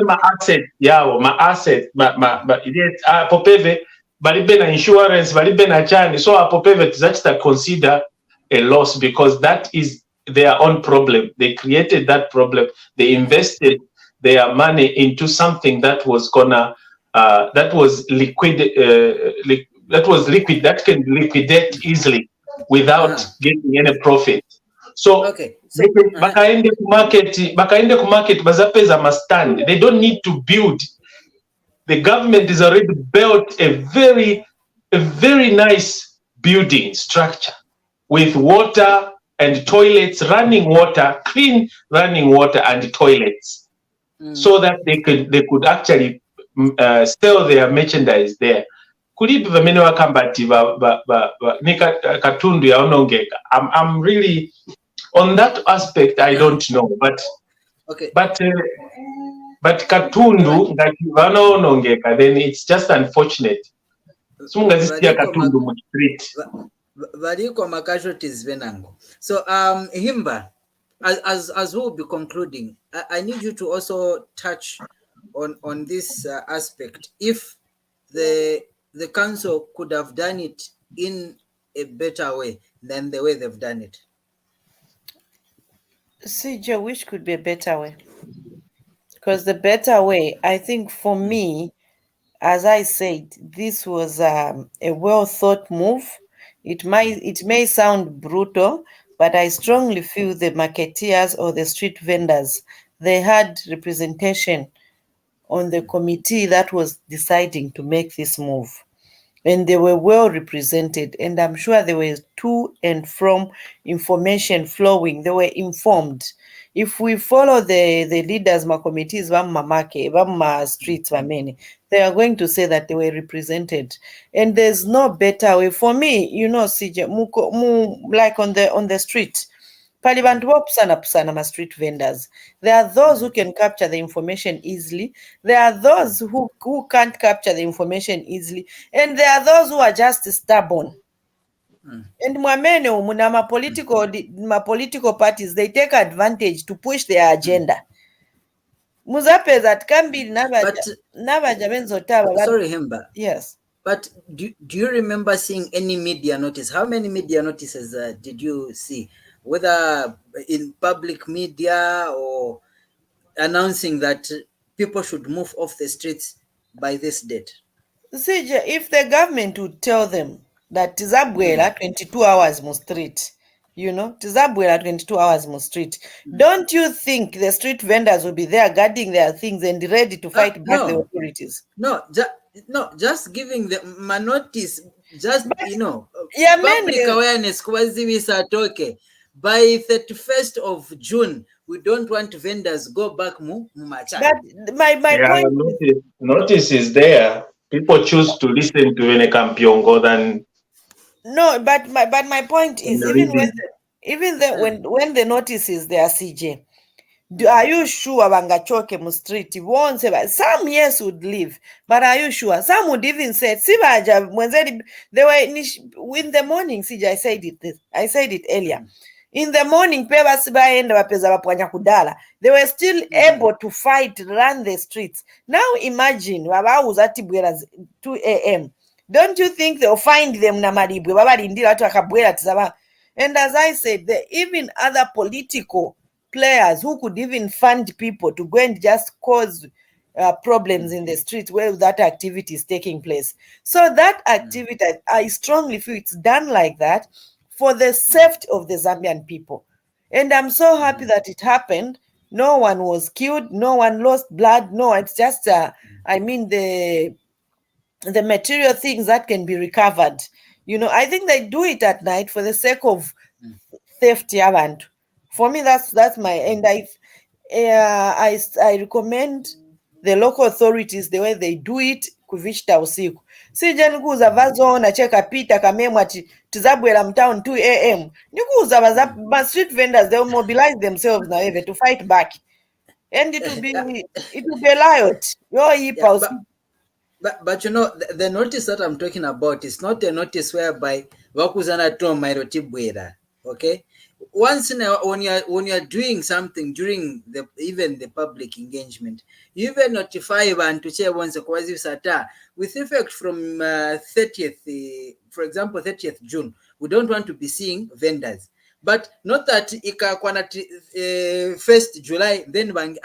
ma-asset yawo ma-asset apo peve valibe na insurance valibe na chani, so apo peve tizachita consider a loss because that is their own problem. They created that problem. They invested their money into something that was gonna that was liquid that can liquidate easily without getting any profit. So bakaende ku market bazapeza mastand. They don't need to build. The government is already built a very nice building structure with water and toilets, running water, clean running water and toilets, so that they could actually sell their merchandise there. Kulipi vamene wakambati katundu yaonongeka. I'm really on that aspect. I don't know, but katundu ngati vanaonongeka, then it's just unfortunate. Sungazisiya katundu mu street. Valiko ma casualties venango. So Himba, as we'll be concluding, I need you to also touch on this aspect. If the council could have done it in a better way than the way they've done it. CJ, which could be a better way? Because the better way, I think for me, as I said, this was a well thought move. It may sound brutal, but I strongly feel the marketeers or the street vendors, they had representation on the committee that was deciding to make this move. And they were well represented. And I'm sure there was to and from information flowing. They were informed. If we follow the leaders, my committees, my streets, they are going to say that they were represented. And there's no better way. For me, CJ, like on the street, street vendors. There are those who can capture the information easily. There are those who can't capture the information easily. And there are those who are just stubborn. And my political parties, they take advantage to push their agenda. Muzape that can be never. Sorry, Himba. Yes. But do you remember seeing any media notice? How many media notices did you see? Whether in public media or announcing that people should move off the streets by this date? See, if the government would tell them that Tizabwela 22 hours more street, Tizabwela 22 hours more street, don't you think the street vendors will be there guarding their things and ready to fight back the authorities? No, just giving them a notice, just, public awareness, by 31st of June, we don't want vendors go back mumacha. But my point notice is there. People choose to listen to Vene Kampiongo than. No, but my point is, when the notice is there, CJ, are you sure bangachoke mu street? Won't say some yes would leave, but are you sure? Some would even say, they were in the morning, CJ. I said it earlier. In the morning, they were still able to fight, run the streets. Now imagine, 2 a.m. Don't you think they'll find them? And as I said, even other political players who could even fund people to go and just cause problems in the street where that activity is taking place. So that activity, I strongly feel it's done like that for the safety of the Zambian people. And I'm so happy that it happened. No one was killed. No one lost blood. No, it's just, the material things that can be recovered. I think they do it at night for the sake of theft. For me, that's my, and I recommend the local authorities, the way they do it, kuvishta usiku. Sije nikuza vazo na cheka pita kamemwa tizabwera mtown 2 a.m. Nikuuza ma street vendors, they'll mobilize themselves now even to fight back. And it will be a riot. Yeah, but you know, the notice that I'm talking about is not a notice whereby wakuzana to mairotibwera. Okay, once in a, when you're doing something during even the public engagement, you even notify and to share once with effect from 30th, for example, 30th June. We don't want to be seeing vendors, but not that ikakwanati 1st July then bang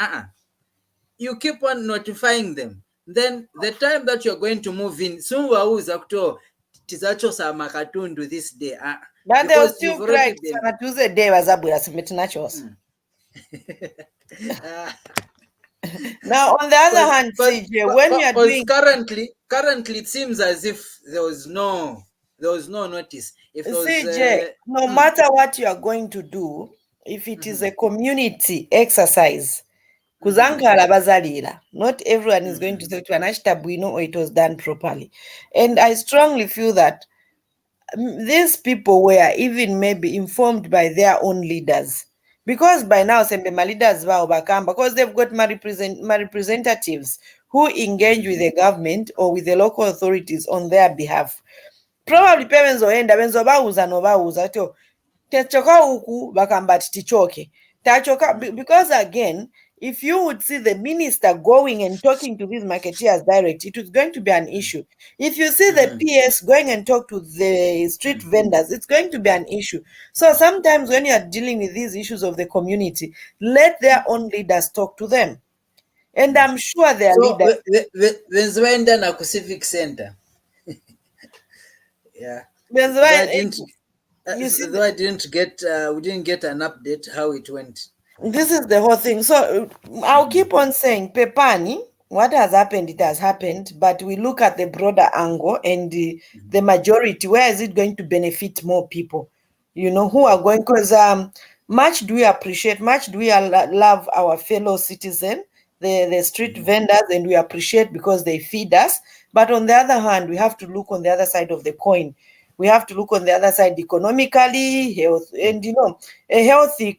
you keep on notifying them. Then the time that you're going to move in, soon wauza kuto tizachosa makatundu this day. But they'll Because still you've already cry been. on Tuesday day wazabwera submit nachos. Now, on the other hand, CJ, when you are doing currently it seems as if there was no notice. If there was, CJ, no matter what you are going to do, if it is a community exercise, kuzangala bazalira, not everyone is going to say to anashitabuino or it was done properly. And I strongly feel that these people were even maybe informed by their own leaders. Because by now, my leaders were overcome because they've got my representatives who engage with the government or with the local authorities on their behalf. Probably parents oenda benzo bauza no bauza to techoka uku bakamba tichoke tachoka, because again, if you would see the minister going and talking to these marketeers direct, it was going to be an issue. If you see the PS going and talk to the street vendors, it's going to be an issue. So sometimes when you are dealing with these issues of the community, let their own leaders talk to them. And I'm sure their leaders. Wenzoenda na Civic Center. Yeah. You see, though I didn't get, we didn't get an update how it went. This is the whole thing. So I'll keep on saying, Pepani, what has happened, it has happened, but we look at the broader angle and the majority, where is it going to benefit more people? You know, who are going, because much do we appreciate, much do we love our fellow citizen, the street vendors, and we appreciate because they feed us. But on the other hand, we have to look on the other side of the coin. We have to look on the other side economically, health, and you know, a healthy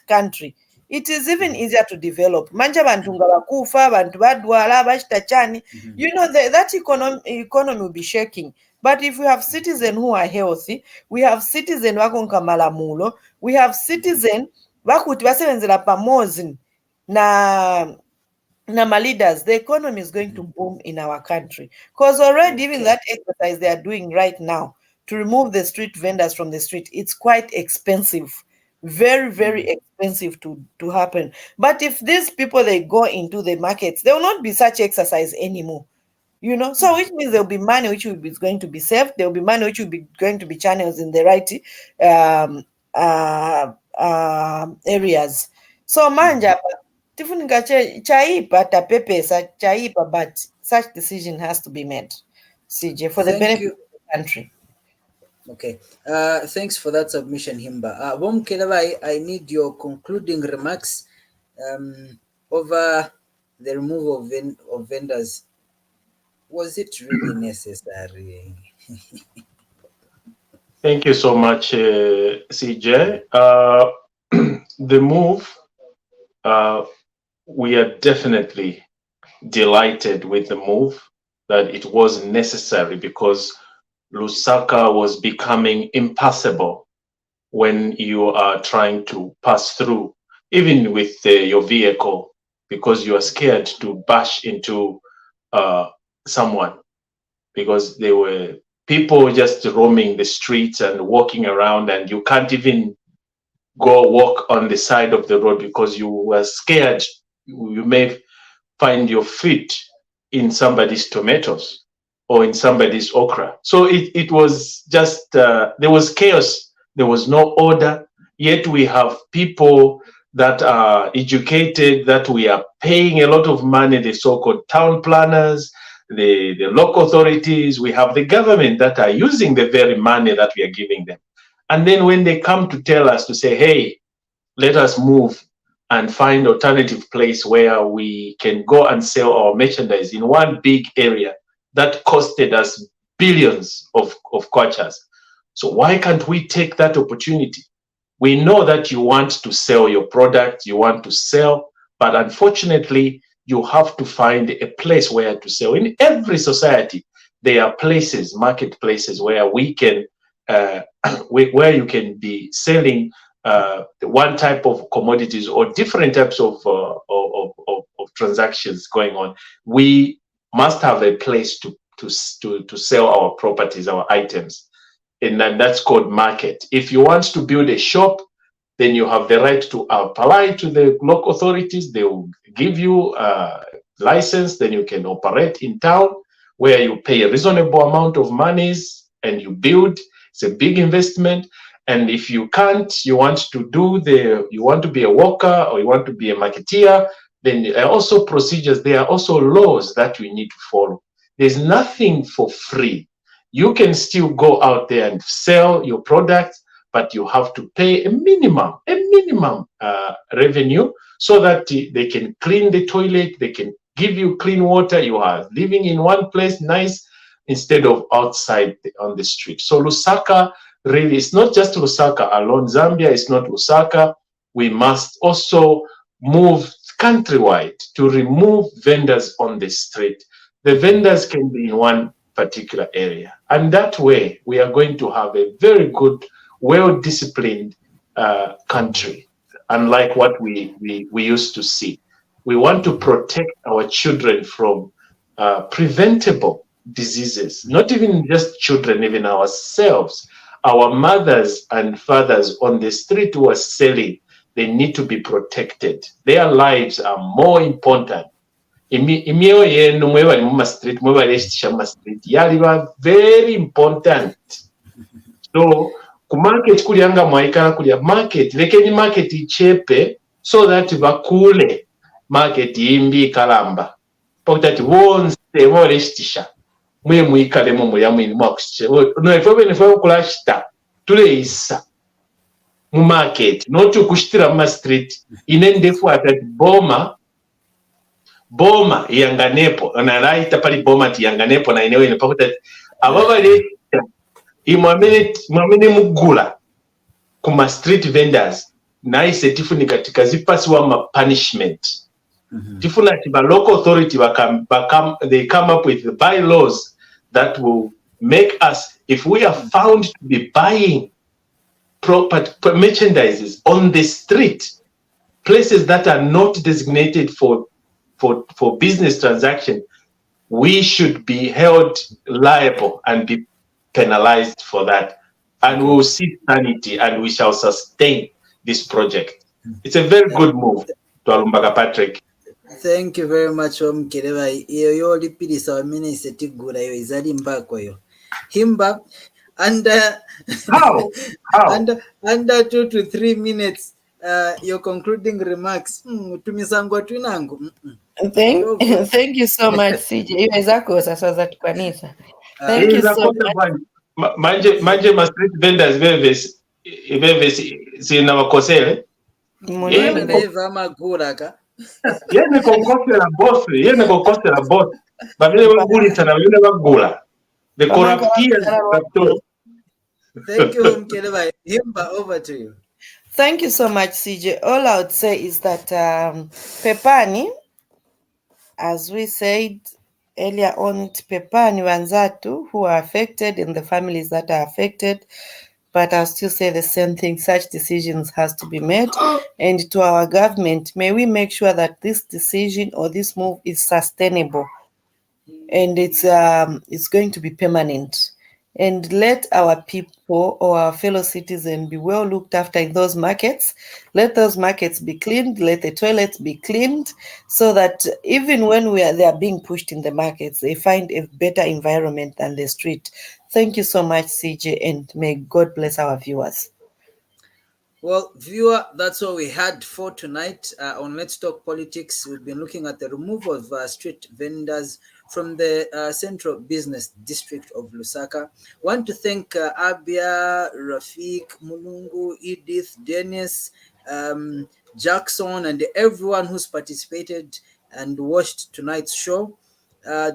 country. It is even easier to develop. Manja bantu nga bakufa, bantu badwala, bashitachani. You know, that economy will be shaking. But if we have citizens who are healthy, we have citizens wakonka malamulo, we have citizens bakuti basebenzela pamozi na my leaders, the economy is going to boom in our country. Because already even that exercise they are doing right now to remove the street vendors from the street, it's quite expensive. Very, very expensive to happen. But if these people, they go into the markets, there will not be such exercise anymore. You know, so which means there will be money which will be going to be saved. There will be money which will be going to be channels in the right areas. So manja, chaipa tapepesa chaipa, but such decision has to be made, CJ, for the benefit of the country. Okay, thanks for that submission, Himba. Mukelabai, I need your concluding remarks over the removal of vendors. Was it really necessary? Thank you so much, CJ. The move, we are definitely delighted with the move, that it was necessary, because Lusaka was becoming impassable when you are trying to pass through, even with your vehicle, because you are scared to bash into someone, because there were people just roaming the streets and walking around, and you can't even go walk on the side of the road because you were scared you may find your feet in somebody's tomatoes or in somebody's okra. So it was just, there was chaos. There was no order. Yet we have people that are educated, that we are paying a lot of money, the so-called town planners, the local authorities. We have the government that are using the very money that we are giving them. And then when they come to tell us to say, hey, let us move and find alternative place where we can go and sell our merchandise in one big area, that costed us billions of kwachas. So why can't we take that opportunity? We know that you want to sell your product, you want to sell, but unfortunately, you have to find a place where to sell. In every society, there are places, marketplaces, where we can, where you can be selling one type of commodities or different types of transactions going on. We must have a place to sell our properties, our items, and then that's called market. If you want to build a shop, then you have the right to apply to the local authorities. They will give you a license, then you can operate in town where you pay a reasonable amount of monies and you build. It's a big investment. And if you can't, you want to be a worker or you want to be a marketeer, then there are also procedures, there are also laws that we need to follow. There's nothing for free. You can still go out there and sell your products, but you have to pay a minimum revenue so that they can clean the toilet, they can give you clean water. You are living in one place, nice, instead of outside on the street. So Lusaka, really, it's not just Lusaka alone. Zambia is not Lusaka. We must also move countrywide to remove vendors on the street. The vendors can be in one particular area. And that way, we are going to have a very good, well-disciplined country, unlike what we used to see. We want to protect our children from preventable diseases, not even just children, even ourselves. Our mothers and fathers on the street who are selling, they need to be protected. Their lives are more important. Imio yenu mwebali mu street, mwebali estisha mu street, yaliba very important. So ku market kulyanga mwaikala kulya market, lekeni market ichepe so that bakule market imbi kalamba. Pakutati wonse mwebali estisha. Mwe mwikale mu mulya mwini mwakusiche. No ifwe nifwe kulashita tuleisa mu market, not ukushitira mu street. Inendefu atati boma yanganepo analaita pali boma ti yanganepo na inewe nepakuta ababale imwamene mugula kuma street vendors na ise tifuni katika zipasiwa ma punishment. Tifuna tiba local authority they come up with the bylaws that will make us, if we are found to be buying merchandises on the street, places that are not designated for business transaction, we should be held liable and be penalized for that. And we will see sanity and we shall sustain this project. It's a very good move to Alumbaga Patrick. Thank you very much, Mukelabai. Yo lipilisa wamene isetigura yo izali mbako yo. Himba, under How? Under 2 to 3 minutes, your concluding remarks. Tumisangwa twinangu. Thank you so much, CJ. Exactly, sasa za tukanisa. Thank you so much. Manje ma street vendors bevesi sina wakosele. Mbeva magura ka. Yene kokose la boss. Babele bagulisa na babele bagula. The corruptiers. Thank you, Mukelabai. Himba, over to you. Thank you so much, CJ. All I would say is that Pepani, as we said earlier on, Pepani Wanzatu, who are affected and the families that are affected, but I'll still say the same thing. Such decisions has to be made. And to our government, may we make sure that this decision or this move is sustainable and it's going to be permanent. And let our people or our fellow citizens be well looked after in those markets. Let those markets be cleaned. Let the toilets be cleaned so that even when they are being pushed in the markets, they find a better environment than the street. Thank you so much, CJ, and may God bless our viewers. Well, viewer, that's all we had for tonight on Let's Talk Politics. We've been looking at the removal of street vendors from the Central Business District of Lusaka. Want to thank Abia, Rafik, Mulungu, Edith, Dennis, Jackson, and everyone who's participated and watched tonight's show.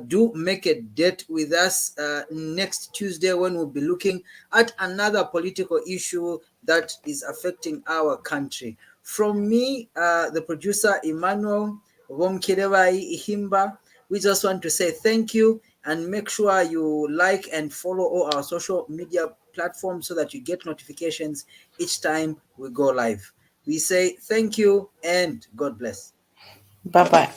do make a date with us next Tuesday, when we'll be looking at another political issue that is affecting our country. From me, the producer Emmanuel, Mukelabai, Himba, we just want to say thank you, and make sure you like and follow all our social media platforms so that you get notifications each time we go live. We say thank you and God bless. Bye-bye.